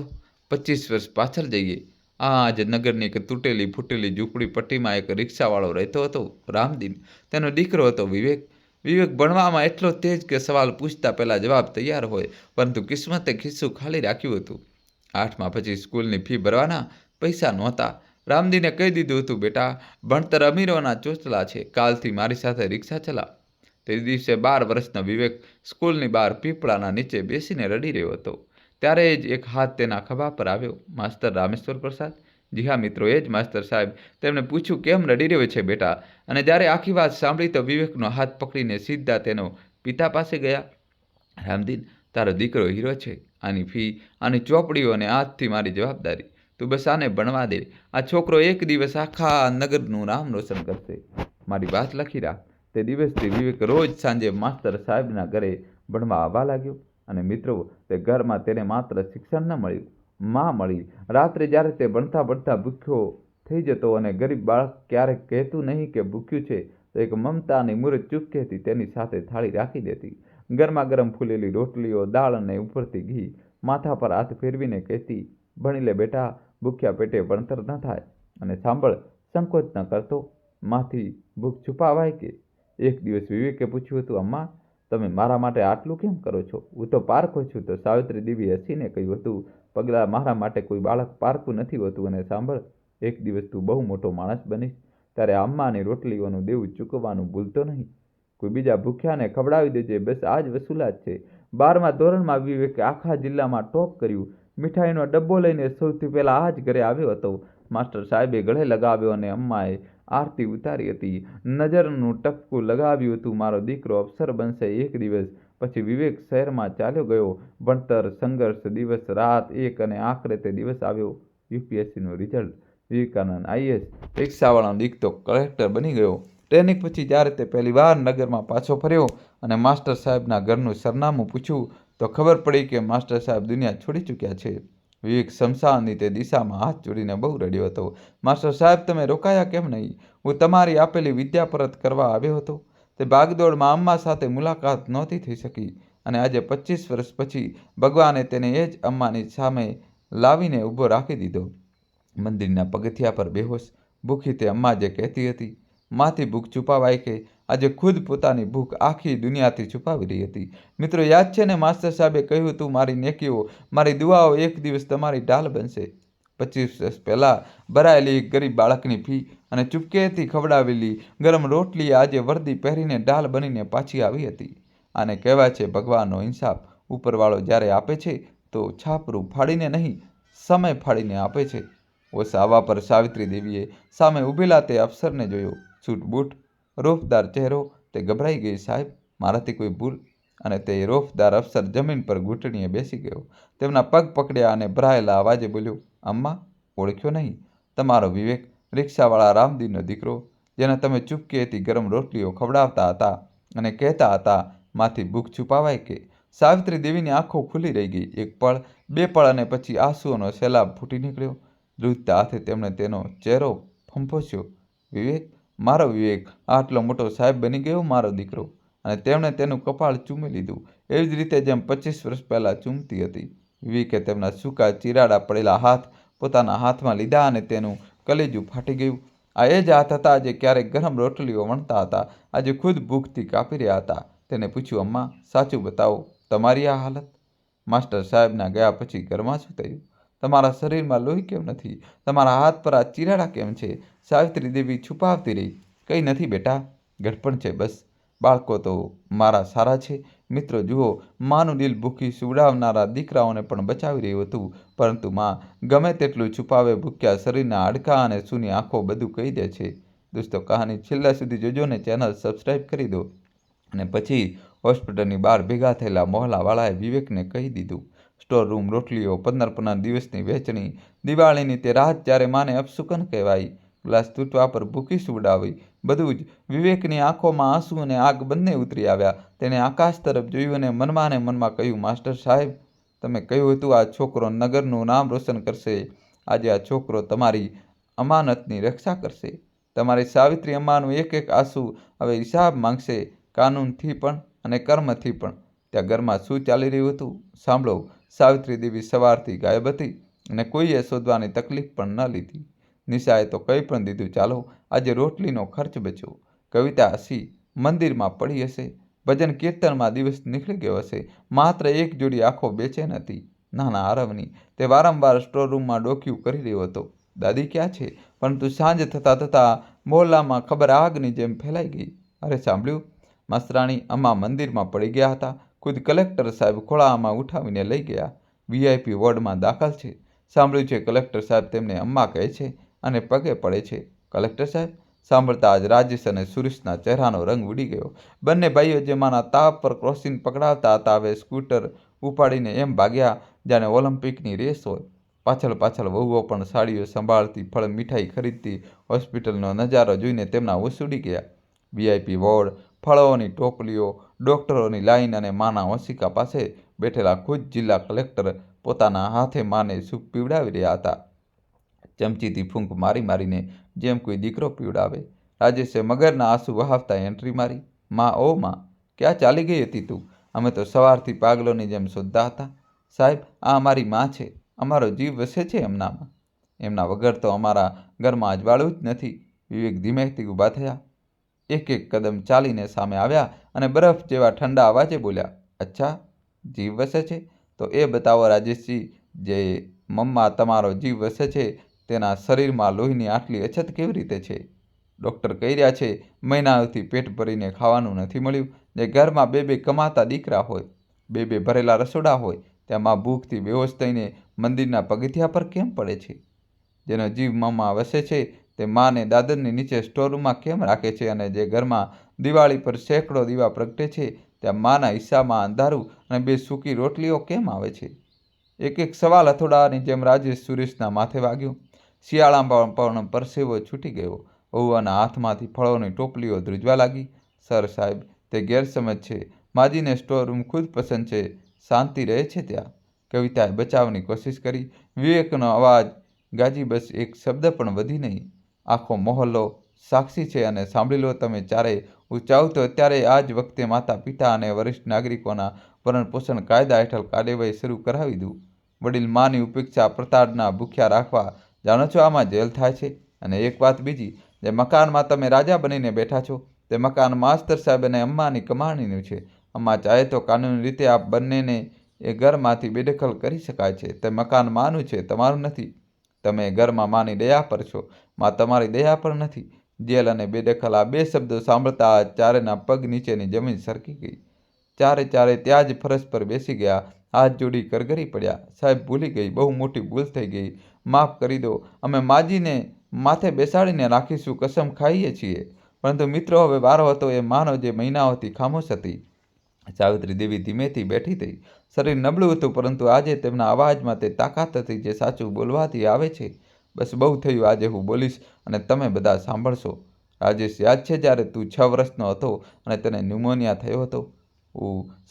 25 વર્ષ પાછળ જઈએ. આ જ નગરની એક તૂટેલી ફૂટેલી ઝૂંપડી પટ્ટીમાં એક રિક્ષાવાળો રહેતો હતો, રામદીન. તેનો દીકરો હતો વિવેક. વિવેક ભણવામાં એટલો તેજ કે સવાલ પૂછતા પહેલાં જવાબ તૈયાર હોય, પરંતુ કિસ્મતે ખિસ્સું ખાલી રાખ્યું હતું. 8મા પછી સ્કૂલની ફી ભરવાના પૈસા નહોતા. રામદીને કહી દીધું હતું, બેટા, ભણતર અમીરોના ચોચલા છે. કાલથી મારી સાથે રિક્ષા ચલા. તે દિવસે 12 વર્ષનો વિવેક સ્કૂલની બહાર પીપળાના નીચે બેસીને રડી રહ્યો હતો. ત્યારે જ એક હાથ તેના ખભા પર આવ્યો. માસ્તર રામેશ્વર પ્રસાદ? જી હા મિત્રો, એ જ માસ્તર સાહેબ. તેમણે પૂછ્યું, કેમ રડી રહ્યો છે બેટા? અને જ્યારે આખી વાત સાંભળી તો વિવેકનો હાથ પકડીને સીધા તેનો પિતા પાસે ગયા. રામદીન, તારો દીકરો હીરો છે. આની ફી, આની ચોપડીઓ અને આજથી મારી જવાબદારી. તું બસ આને ભણવા દે. આ છોકરો એક દિવસ આખા નગરનું નામ રોશન કરશે. મારી વાત લખી રાખ. તે દિવસથી વિવેક રોજ સાંજે માસ્તર સાહેબના ઘરે ભણવા આવવા લાગ્યો. અને મિત્રો, તે ઘરમાં તેને માત્ર શિક્ષણ ન મળ્યું, માં મળી. રાત્રે જ્યારે તે ભણતા ભણતા ભૂખ્યો થઈ જતો અને ગરીબ બાળક ક્યારેક કહેતું નહીં કે ભૂખ્યું છે, તો એક મમતાની મૂર્ત ચૂપકેથી તેની સાથે થાળી રાખી દેતી. ગરમા ગરમ ફૂલેલી રોટલીઓ, દાળ અને ઉપરથી ઘી. માથા પર હાથ ફેરવીને કહેતી, ભણી લે બેટા, ભૂખ્યા પેટે ભણતર ન થાય. અને સાંભળ, સંકોચ ન કરતો. માંથી ભૂખ છુપાવાય કે? એક દિવસ વિવેકે પૂછ્યું હતું, અમ્મા, તમે મારા માટે આટલું કેમ કરો છો? હું તો પારખો છું. તો સાવિત્રી દેવી હસીને કહ્યું હતું, પગલા, મારા માટે કોઈ બાળક પારખું નથી હોતું. અને સાંભળ, એક દિવસ તું બહુ મોટો માણસ બનીશ, ત્યારે અમ્માની રોટલીઓનું દેવું ચૂકવવાનું ભૂલતો નહીં. કોઈ બીજા ભૂખ્યાને ખવડાવી દેજે. બસ આ જ વસૂલાત છે. 12મા ધોરણમાં વિવેકે આખા જિલ્લામાં ટોપ કર્યું. મીઠાઈનો ડબ્બો લઈને સૌથી પહેલાં આ જ ઘરે આવ્યો હતો. માસ્ટર સાહેબે ગળે લગાવ્યો અને અમ્માએ આરતી ઉતારી હતી. નજરનું ટપકું લગાવ્યું હતું, મારો દીકરો અફસર બનશે એક દિવસ. પછી વિવેક શહેરમાં ચાલ્યો ગયો. ભણતર, સંઘર્ષ, દિવસ રાત એક, અને આખરે તે દિવસ આવ્યો. યુપીએસસીનું રિઝલ્ટ. વિવેકાનંદ આઈએએસ રિક્ષાવાળાનો દીકરો કલેક્ટર બની ગયો. ટ્રેનિંગ પછી જ્યારે તે પહેલીવાર નગરમાં પાછો ફર્યો અને માસ્ટર સાહેબના ઘરનું સરનામું પૂછ્યું, તો ખબર પડી કે માસ્ટર સાહેબ દુનિયા છોડી ચૂક્યા છે. વિવેક શમશાનની તે દિશામાં હાથ જોડીને બહુ રડ્યો હતો. માસ્ટર સાહેબ, તમે રોકાયા કેમ નહીં? હું તમારી આપેલી વિદ્યા પરત કરવા આવ્યો હતો. તે ભાગદોડમાં અમ્મા સાથે મુલાકાત નહોતી થઈ શકી. અને આજે 25 વર્ષ પછી ભગવાને તેને એ જ અમ્માની સામે લાવીને ઊભો રાખી દીધો. મંદિરના પગથિયા પર બેહોશ, ભૂખી તે અમ્મા જે કહેતી હતી, માંથી ભૂખ છુપાવાય કે? આજે ખુદ પોતાની ભૂખ આખી દુનિયાથી છુપાવી રહી હતી. મિત્રો, યાદ છે ને, માસ્ટર સાહેબે કહ્યું હતું, મારી નેકીઓ, મારી દુઆઓ એક દિવસ તમારી ઢાલ બનશે. 25 વર્ષ પહેલાં ભરાયેલી એક ગરીબ બાળકની ફી અને ચૂપકેથી ખવડાવેલી ગરમ રોટલી આજે વર્દી પહેરીને ઢાલ બનીને પાછી આવી હતી. આને કહેવાય છે ભગવાનનો ઇન્સાફ. ઉપરવાળો જ્યારે આપે છે તો છાપરું ફાડીને નહીં, સમય ફાડીને આપે છે. ઓસાવા પર સાવિત્રી દેવીએ સામે ઊભેલા તે અફસરને જોયો. સૂટ બૂટ, રોફદાર ચહેરો. તે ગભરાઈ ગઈ. સાહેબ, મારાથી કોઈ ભૂલ? અને તે રોફદાર અફસર જમીન પર ઘૂંટણીએ બેસી ગયો. તેમના પગ પકડ્યા અને ભરાયેલા અવાજે બોલ્યો, અમ્મા, ઓળખ્યો નહીં? તમારો વિવેક, રિક્ષાવાળા રામદીનનો દીકરો, જેને તમે ચૂપકેથી ગરમ રોટલીઓ ખવડાવતા હતા અને કહેતા હતા, માંથી ભૂખ છુપાવાય કે? સાવિત્રી દેવીની આંખો ખુલ્લી રહી ગઈ. એક પળ, બે પળ, અને પછી આંસુઓનો સૈલાબ ફૂટી નીકળ્યો. ધ્રુજતા હાથે તેમણે તેનો ચહેરો ફંફોસ્યો. વિવેક, મારો વિવેક, આટલો મોટો સાહેબ બની ગયો, મારો દીકરો. અને તેમણે તેનું કપાળ ચૂમી લીધું, એવી જ રીતે જેમ 25 વર્ષ પહેલાં ચૂમતી હતી. વિવેકે તેમના સૂકા ચીરાડા પડેલા હાથ પોતાના હાથમાં લીધા અને તેનું કલેજું ફાટી ગયું. આ એ જ હાથ હતા જે ક્યારેક ગરમ રોટલીઓ વણતા હતા, આજે ખુદ ભૂખથી કાપી રહ્યા હતા. તેને પૂછ્યું, અમ્મા, સાચું બતાવો, તમારી આ હાલત? માસ્ટર સાહેબના ગયા પછી ઘરમાં શું થયું? તમારા શરીરમાં લોહી કેમ નથી? તમારા હાથ પર આ ચીરાડા કેમ છે? સાવિત્રી દેવી છુપાવતી રહી. કંઈ નથી બેટા, ગડપણ છે બસ. બાળકો તો મારા સારા છે. મિત્રો જુઓ, માનું દિલ ભૂખી સુવડાવનારા દીકરાઓને પણ બચાવી રહ્યું હતું, પરંતુ માં ગમે તેટલું છુપાવે ભૂખ્યા શરીરના હાડકાં અને સૂની આંખો બધું કહી દે છે. દોસ્તો, કહાની છેલ્લા સુધી જોજો ને ચેનલ સબસ્ક્રાઈબ કરી દો. અને પછી હોસ્પિટલની બહાર ભેગા થયેલા મોહલ્લાવાળાએ વિવેકને કહી દીધું. સ્ટોર રૂમ, રોટલીઓ, 15 દિવસની વહેંચણી, દિવાળીની તે રાત જ્યારે માને અપશુકન કહેવાઈ, ગ્લાસ તૂટવા પર ભૂખી સુવડાવી, બધું જ. વિવેકની આંખોમાં આંસુ અને આગ બંને ઉતરી આવ્યા. તેણે આકાશ તરફ જોયું અને મનમાં ને મનમાં કહ્યું, માસ્ટર સાહેબ, તમે કહ્યું હતું આ છોકરો નગરનું નામ રોશન કરશે. આજે આ છોકરો તમારી અમાનતની રક્ષા કરશે. તમારી સાવિત્રી અમ્માનું એક એક આંસુ હવે હિસાબ માંગશે, કાનૂનથી પણ અને કર્મથી પણ. ત્યાં ઘરમાં શું ચાલી રહ્યું હતું સાંભળો. સાવિત્રી દેવી સવારથી ગાયબ હતી અને કોઈએ શોધવાની તકલીફ પણ ન લીધી. નિશાએ તો કહી પણ દીધું, ચાલો આજે રોટલીનો ખર્ચ બચ્યો. કવિતા હસી, મંદિરમાં પડી હશે, ભજન કીર્તનમાં દિવસ નીકળી ગયો હશે. માત્ર એક જોડી આંખો બેચેન હતી, નાના આરવની. તે વારંવાર સ્ટોરરૂમમાં ડોકિયું કરી રહ્યો હતો, દાદી ક્યાં છે? પરંતુ સાંજ થતાં થતાં મોહલ્લામાં ખબર આગની જેમ ફેલાઈ ગઈ. અરે સાંભળ્યું, માસ્તરાણી અમ્મા મંદિરમાં પડી ગયા હતા. ખુદ કલેક્ટર સાહેબ ખોળામાં ઉઠાવીને લઈ ગયા. VIP વોર્ડમાં દાખલ છે. સાંભળ્યું છે કલેક્ટર સાહેબ તેમને અમ્મા કહે છે અને પગે પડે છે. કલેક્ટર સાહેબ? સાંભળતા જ રાજેશ અને સુરેશના ચહેરાનો રંગ ઉડી ગયો. બંને ભાઈઓ જેમાંના તાપ પર ક્રોસિંગ પકડાવતા હતા, હવે સ્કૂટર ઉપાડીને એમ ભાગ્યા જાણે ઓલિમ્પિકની રેસ હોય. પાછળ પાછળ વહુઓ પણ સાડીઓ સંભાળતી, ફળ મીઠાઈ ખરીદતી. હોસ્પિટલનો નજારો જોઈને તેમના હોશ ઉડી ગયા. VIP વોર્ડ, ફળોની ટોપલીઓ, ડોક્ટરોની લાઈન અને માના ઓશિકા પાસે બેઠેલા ખુદ જિલ્લા કલેક્ટર પોતાના હાથે માને સૂપ પીવડાવી રહ્યા હતા, ચમચીથી ફૂંક મારી મારીને, જેમ કોઈ દીકરો પીવડાવે. રાજેશે મગરના આંસુ વહાવતા એન્ટ્રી મારી. માં, ઓ માં, ક્યાં ચાલી ગઈ હતી તું? અમે તો સવારથી પાગલોની જેમ શોધતા હતા. સાહેબ, આ અમારી માં છે. અમારો જીવ વસે છે એમનામાં. એમના વગર તો અમારા ઘરમાં અજવાળું જ નથી. વિવેક ધીમેથી ઊભા થયા. એક એક કદમ ચાલીને સામે આવ્યા અને બરફ જેવા ઠંડા અવાજે બોલ્યા, અચ્છા, જીવ વસે છે? તો એ બતાવો રાજેશજી, જે મમ્મા તમારો જીવ વસે છે તેના શરીરમાં લોહીની આટલી અછત કેવી રીતે છે? ડૉક્ટર કહી રહ્યા છે મહિનાઓથી પેટ ભરીને ખાવાનું નથી મળ્યું. જે ઘરમાં બે કમાતા દીકરા હોય, બે ભરેલા રસોડા હોય, ત્યાં માં ભૂખથી બેહોશ થઈને મંદિરના પગથિયા પર કેમ પડે છે? જેનો જીવ મમ્મા વસે છે તે માને દાદરની નીચે સ્ટોરરૂમમાં કેમ રાખે છે? અને જે ઘરમાં દિવાળી પર સેંકડો દીવા પ્રગટે છે ત્યાં માના હિસ્સામાં અંધારું અને 2 સૂકી રોટલીઓ કેમ આવે છે? એક એક સવાલ હથોડાની જેમ રાજેશ સુરેશના માથે વાગ્યો. શિયાળામાં પણ પરસેવો છૂટી ગયો. વહુઓના હાથમાંથી ફળોની ટોપલીઓ ધ્રુજવા લાગી. સર સાહેબ, તે ગેરસમજ છે. માજીને સ્ટોરરૂમ ખુદ પસંદ છે, શાંતિ રહે છે ત્યાં. કવિતાએ બચાવની કોશિશ કરી. વિવેકનો અવાજ ગાજી બસ એક શબ્દ પણ વધી નહીં. આખો મોહલ્લો સાક્ષી છે અને સાંભળી લો તમે ચારે. હું ચાહું તો અત્યારે આ જ વખતે માતા પિતા અને વરિષ્ઠ નાગરિકોના ભરણ પોષણ કાયદા હેઠળ કાર્યવાહી શરૂ કરાવી દઉં. વડીલ માની ઉપેક્ષા પ્રતાડના ભૂખ્યા રાખવા. જાણો છો આમાં જેલ થાય છે. અને એક વાત બીજી, જે મકાનમાં તમે રાજા બનીને બેઠા છો તે મકાન માસ્તર સાહેબ અને અમ્માની કમાણીનું છે. અમ્મા ચાહે તો કાનૂની રીતે આપ બંનેને એ ઘરમાંથી બેદખલ કરી શકાય છે. તે મકાન માનું છે, તમારું નથી. તમે ઘરમાં માની દયા પર છો, માં તમારી દયા પર નથી. જેલ અને બેદખલ આ 2 શબ્દો સાંભળતા ચારેના પગ નીચેની જમીન સરકી ગઈ. ચારે ત્યાં જ ફરશ પર બેસી ગયા, હાથ જોડી કરગરી પડ્યા. સાહેબ, ભૂલી ગઈ, બહુ મોટી ભૂલ થઈ ગઈ, માફ કરી દો. અમે માજીને માથે બેસાડીને રાખીશું, કસમ ખાઈએ છીએ. પરંતુ મિત્રો, હવે વારો હતો એ માનો જે મહિનાઓથી ખામોશ હતી. સાવિત્રી દેવી ધીમેથી બેઠી થઈ. શરીર નબળું હતું, પરંતુ આજે તેમના અવાજમાં તે તાકાત હતી જે સાચું બોલવાથી આવે છે. બસ બહુ થયું, આજે હું બોલીશ અને તમે બધા સાંભળશો. રાજેશ, યાદ છે જ્યારે તું 6 વર્ષનો હતો અને તને ન્યુમોનિયા થયો હતો?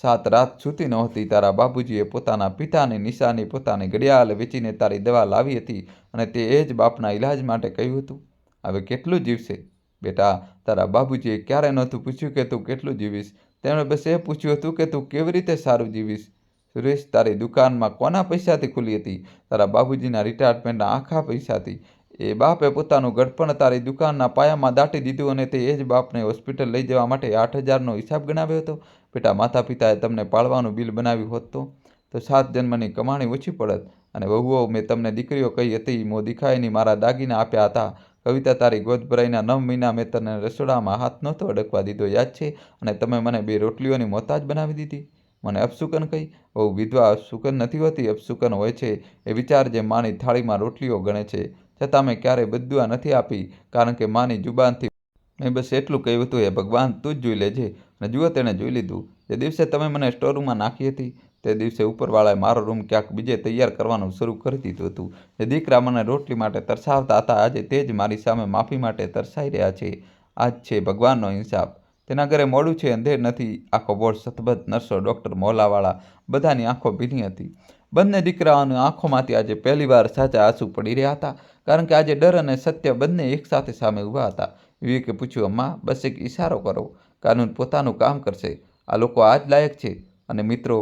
7 રાત સૂતી નહોતી. તારા બાપુજીએ પોતાના પિતાની નિશાની, પોતાની ઘડિયાળ વેચીને તારી દવા લાવી હતી અને તે એ જ બાપના ઇલાજ માટે કહ્યું હતું. હવે કેટલું જીવશે? બેટા, તારા બાપુજીએ ક્યારે નહોતું પૂછ્યું કે તું કેટલું જીવીશ. તેમણે બસ એ પૂછ્યું હતું કે તું કેવી રીતે સારું જીવીશ. સુરેશ, તારી દુકાનમાં કોના પૈસાથી ખુલી હતી? તારા બાપુજીના રિટાયરમેન્ટના આખા પૈસાથી. એ બાપે પોતાનું ગડપણ તારી દુકાનના પાયામાં દાટી દીધું અને તે એ જ બાપને હોસ્પિટલ લઈ જવા માટે 8,000નો હિસાબ ગણાવ્યો હતો. બેટા, માતા પિતાએ તમને પાળવાનું બિલ બનાવ્યું હોત તો? તો 7 જન્મની કમાણી ઓછી પડત. અને વહુઓ, મેં તમને દીકરીઓ કહી હતી, મો દીખાયની મારા દાગીના આપ્યા હતા. કવિતા, તારી ગોદ ભરાઈના 9 મહિના મેં તને રસોડામાં હાથ નહોતો અડકવા દીધો, યાદ છે? અને તમે મને 2 રોટલીઓની મોહતાજ બનાવી દીધી. મને અપશુકન કહી. વહુ, વિધવા અપશુકન નથી હોતી, અપશુકન હોય છે એ વિચાર જે માની થાળીમાં રોટલીઓ ગણે છે. છતાં મેં ક્યારેય બદદુઆ નથી આપી, કારણ કે માની જુબાનથી મેં બસ એટલું કહ્યું હતું, હે ભગવાન, તું જ જોઈ લેજે. અને જુઓ, તેણે જોઈ લીધું. જે દિવસે તમે મને સ્ટોરરૂમમાં નાખી હતી, તે દિવસે ઉપરવાળાએ મારો રૂમ ક્યાંક બીજે તૈયાર કરવાનું શરૂ કરી દીધું હતું. જે દીકરા મને રોટલી માટે તરસાવતા હતા, આજે તે જ મારી સામે માફી માટે તરસાઈ રહ્યા છે. આજ છે ભગવાનનો ઇન્સાફ. તેના ઘરે મોડું છે, અંધેર નથી. આખો બોર્ડ સતબદ્ધ, નર્સો, ડૉક્ટર, મોહલ્લાવાળા, બધાની આંખો ભીની હતી. બંને દીકરાઓની આંખોમાંથી આજે પહેલીવાર સાચા આંસુ પડી રહ્યા હતા, કારણ કે આજે ડર અને સત્ય બંને એકસાથે સામે ઊભા હતા. વિવેકે પૂછ્યું, અમ્મા, બસ એક ઈશારો કરો, કાનૂન પોતાનું કામ કરશે. આ લોકો આ જ લાયક છે. અને મિત્રો,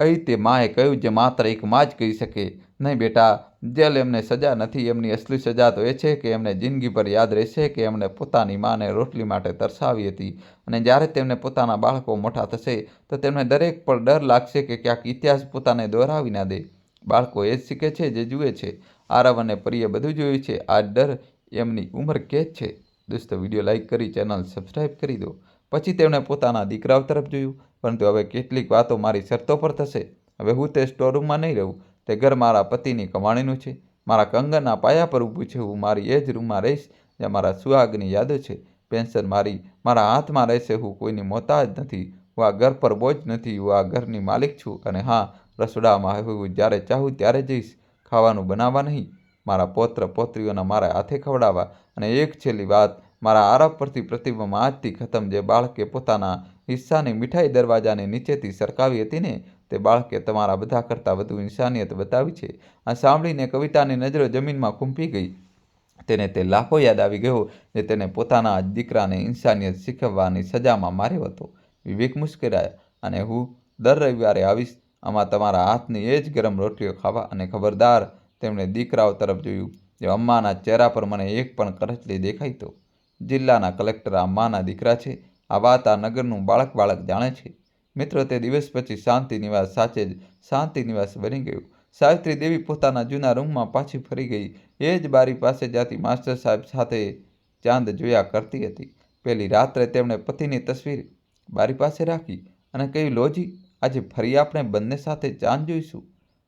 અહીં તે માએ કહ્યું જે માત્ર એક મા જ કહી શકે, નહીં બેટા, જેલ એમને સજા નથી. એમની અસલી સજા તો એ છે કે એમને જિંદગીભર યાદ રહેશે કે એમણે પોતાની માને રોટલી માટે તરસાવી હતી. અને જ્યારે તેમને પોતાના બાળકો મોટા થશે તો તેમને દરેક પર ડર લાગશે કે ક્યાંક ઇતિહાસ પોતાને દોહરાવી ના દે. બાળકો એ જ શીખે છે જે જુએ છે. આરવ અને પરીએ બધું જોયું છે. આ ડર એમની ઉંમર કેદ છે. દોસ્તો, વિડીયો લાઇક કરી ચેનલ સબસ્ક્રાઈબ કરી દો. પછી તેમણે પોતાના દીકરાઓ તરફ જોયું. પરંતુ હવે કેટલીક વાતો મારી શરતો પર થશે. હવે હું તે સ્ટોરરૂમમાં નહીં રહું. તે ઘર મારા પતિની કમાણીનું છે. મારા કંગનના પાયા પર ઊભું છે. હું મારી એ જ રૂમમાં રહીશ જ્યાં મારા સુહાગની યાદો છે. પેન્શન મારા હાથમાં રહેશે. હું કોઈની મોહતાજ નથી. હું આ ઘર પર બોજ નથી. હું આ ઘરની માલિક છું. અને હા, રસોડામાં હું જ્યારે ચાહું ત્યારે જઈશ. ખાવાનું બનાવવા નહીં, મારા પૌત્ર પૌત્રીઓના મારા હાથે ખવડાવવા. અને એક છેલ્લી વાત, મારા આરવ પરથી પ્રતિબંધ આજથી ખતમ. જે બાળકે પોતાના હિસ્સાની મીઠાઈ દરવાજાની નીચેથી સરકાવી હતી ને, તે બાળકે તમારા બધા કરતાં વધુ ઇન્સાનિયત બતાવી છે. આ સાંભળીને કવિતાની નજરો જમીનમાં ખૂંપી ગઈ. તેને તે લાખો યાદ આવી ગયો જે તેને પોતાના જ દીકરાને ઇન્સાનિયત શીખવવાની સજામાં માર્યો હતો. વિવેક મુસ્કરાયા. અને હું દર રવિવારે આવીશ. આમાં તમારા હાથની એ જ ગરમ રોટલીઓ ખાવા. અને ખબરદાર, તેમણે દીકરાઓ તરફ જોયું. જે અમ્માના ચહેરા પર મને એક પણ કરચલી દેખાઈ તો. જિલ્લાના કલેક્ટર આ અમ્માના દીકરા છે. આ વાત આ નગરનું બાળક જાણે છે. મિત્રો, તે દિવસ પછી શાંતિ નિવાસ સાચે જ શાંતિ નિવાસ બની ગયું. સાવિત્રી દેવી પોતાના જૂના રૂમમાં પાછી ફરી ગઈ. એ જ બારી પાસે જ્યાંથી માસ્ટર સાહેબ સાથે ચાંદ જોયા કરતી હતી. પહેલી રાત્રે તેમણે પતિની તસવીર બારી પાસે રાખી અને કહ્યું, લોજી, આજે ફરી આપણે બંને સાથે ચાંદ જોઈશું.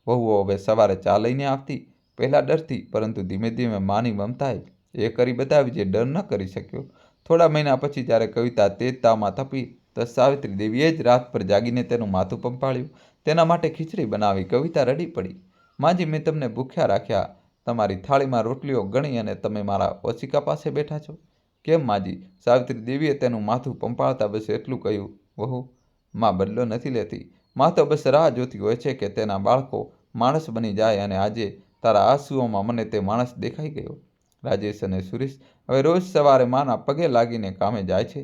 વહુઓ હવે સવારે ચા લઈને આવતી. પહેલાં ડરતી, પરંતુ ધીમે ધીમે માની મમતાએ એ કરી બતાવી જે ડર ન કરી શક્યો. થોડા મહિના પછી જ્યારે કવિતા તેજ તાવમાં તપી, તો સાવિત્રી દેવીએ જ રાત પર જાગીને તેનું માથું પંપાળ્યું. તેના માટે ખીચડી બનાવી. કવિતા રડી પડી. માજી, મેં તમને ભૂખ્યા રાખ્યા. તમારી થાળીમાં રોટલીઓ ગણી અને તમે મારા ઓશિકા પાસે બેઠા છો. કેમ માજી? સાવિત્રી દેવીએ તેનું માથું પંપાળતા બસ એટલું કહ્યું, વહુ, માં બદલો નથી લેતી. માં તો બસ રાહ જોતી હોય છે કે તેના બાળકો માણસ બની જાય. અને આજે તારા આંસુઓમાં મને તે માણસ દેખાઈ ગયો. રાજેશ અને સુરેશ હવે રોજ સવારે માના પગે લાગીને કામે જાય છે.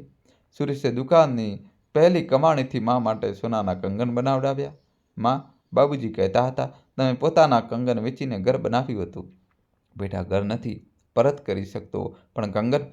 સુરેશે દુકાનની પહેલી કમાણીથી મા માટે સોનાના કંગન બનાવડાવ્યા. માં, બાબુજી કહેતા હતા, તમે પોતાના કંગન વેચીને ઘર બનાવ્યું હતું. બેટા, ઘર નથી પરત કરી શકતો, પણ કંગન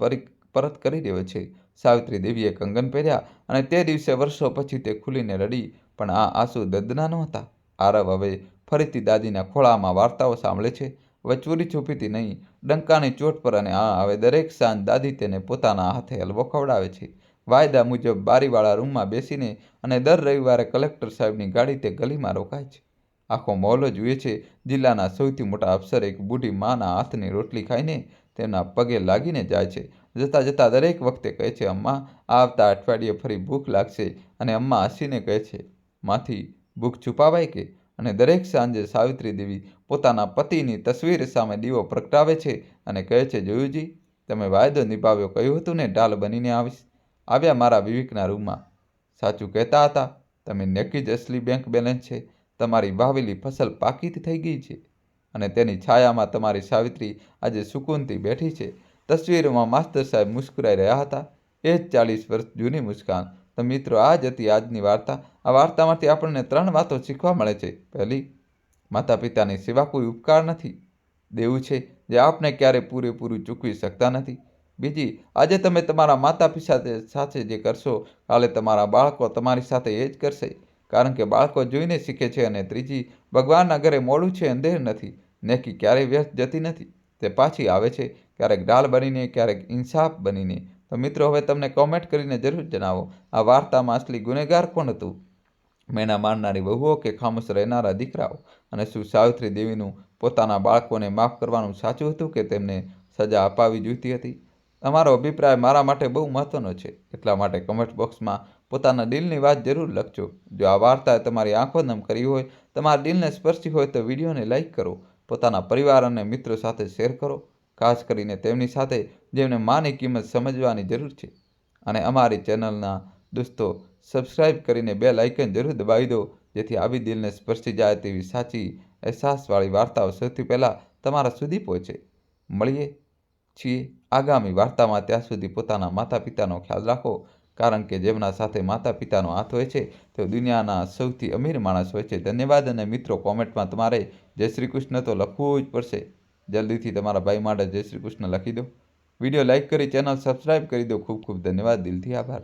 પરત કરી રહ્યો છે. સાવિત્રી દેવીએ કંગન પહેર્યા અને તે દિવસે વર્ષો પછી તે ખુલીને રડી. પણ આ આંસુ દર્દના નહોતા. આરવ હવે ફરીથી દાદીના ખોળામાં વાર્તાઓ સાંભળે છે. હવે ચોરી છુપીથી નહીં, ડંકાની ચોટ પર. અને હા, હવે દરેક સાંજ દાદી તેને પોતાના હાથે હલવો ખવડાવે છે. વાયદા મુજબ બારીવાળા રૂમમાં બેસીને. અને દર રવિવારે કલેક્ટર સાહેબની ગાડી તે ગલીમાં રોકાય છે. આખો મહોલ્લો જુએ છે. જિલ્લાના સૌથી મોટા અફસર એક બુઢી માના હાથની રોટલી ખાઈને તેમના પગે લાગીને જાય છે. જતાં જતાં દરેક વખતે કહે છે, અમ્મા, આવતા અઠવાડિયે ફરી ભૂખ લાગશે. અને અમ્મા હસીને કહે છે, માંથી ભૂખ છુપાવાય કે? અને દરેક સાંજે સાવિત્રી દેવી પોતાના પતિની તસવીર સામે દીવો પ્રગટાવે છે અને કહે છે, જોયુજી, તમે વાયદો નિભાવ્યો. કહ્યું હતું ને, ઢાલ બનીને આવીશ. આવ્યા મારા વિવેકના રૂમમાં. સાચું કહેતા હતા. તમે નક્કી જ અસલી બેંક બેલેન્સ છે. તમારી વાવેલી ફસલ પાકી થઈ ગઈ છે. અને તેની છાયામાં તમારી સાવિત્રી આજે સુકૂનથી બેઠી છે. તસવીરમાં માસ્ટર સાહેબ મુસ્કુરાઈ રહ્યા હતા. એ જ 40 વર્ષ જૂની મુસ્કાન. તો મિત્રો, આ જ હતી આજની વાર્તા. આ વાર્તામાંથી આપણને 3 વાતો શીખવા મળે છે. પહેલી, માતા પિતાની સેવા કોઈ ઉપકાર નથી, દેવું છે જે આપણે ક્યારેય પૂરેપૂરું ચૂકવી શકતા નથી. બીજી, આજે તમે તમારા માતા પિતા સાથે જે કરશો, કાલે તમારા બાળકો તમારી સાથે એ જ કરશે. કારણ કે બાળકો જોઈને શીખે છે. અને ત્રીજી, ભગવાનના ઘરે મોડું છે અંધેર નથી. નેકી ક્યારેય વ્યર્થ જતી નથી, તે પાછી આવે છે, ક્યારેક ઢાલ બનીને, ક્યારેક ઇન્સાફ બનીને. તો મિત્રો, હવે તમને કોમેન્ટ કરીને જરૂર જણાવો, આ વાર્તામાં અસલી ગુનેગાર કોણ હતું? મેણા મારનારી વહુઓ કે ખામોશ રહેનારા દીકરાઓ? અને શું સાવિત્રી દેવીનું પોતાના બાળકોને માફ કરવાનું સાચું હતું કે તેમને સજા અપાવી જોઈતી હતી? તમારો અભિપ્રાય મારા માટે બહુ મહત્વનો છે, એટલા માટે કમેન્ટ બોક્સમાં પોતાના દિલની વાત જરૂર લખજો. જો આ વાર્તાએ તમારી આંખો નમ કરી હોય, તમારા દિલને સ્પર્શી હોય તો વિડીયોને લાઇક કરો, પોતાના પરિવાર અને મિત્રો સાથે શેર કરો, ખાસ કરીને તેમની સાથે જેમને માની કિંમત સમજવાની જરૂર છે. અને અમારી ચેનલના દોસ્તો સબસ્ક્રાઈબ કરીને બેલ આઇકન જરૂર દબાવી દો, જેથી આવી દિલને સ્પર્શી જાય તેવી સાચી અહેસાસવાળી વાર્તાઓ સૌથી પહેલાં તમારા સુધી પહોંચે. મળીએ છીએ આગામી વાર્તામાં. ત્યાં સુધી પોતાના માતા પિતાનો ખ્યાલ રાખો, કારણ કે જેમના સાથે માતા પિતાનો હાથ હોય છે તેઓ દુનિયાના સૌથી અમીર માણસ હોય છે. ધન્યવાદ. અને મિત્રો, કોમેન્ટમાં તમારે જય શ્રી કૃષ્ણ તો લખવું જ પડશે. જલ્દીથી તમારા ભાઈ માટે જય શ્રી કૃષ્ણ લખી દો. વિડીયો લાઇક કરી ચેનલ સબસ્ક્રાઈબ કરી દો. ખૂબ ખૂબ ધન્યવાદ. દિલથી આભાર.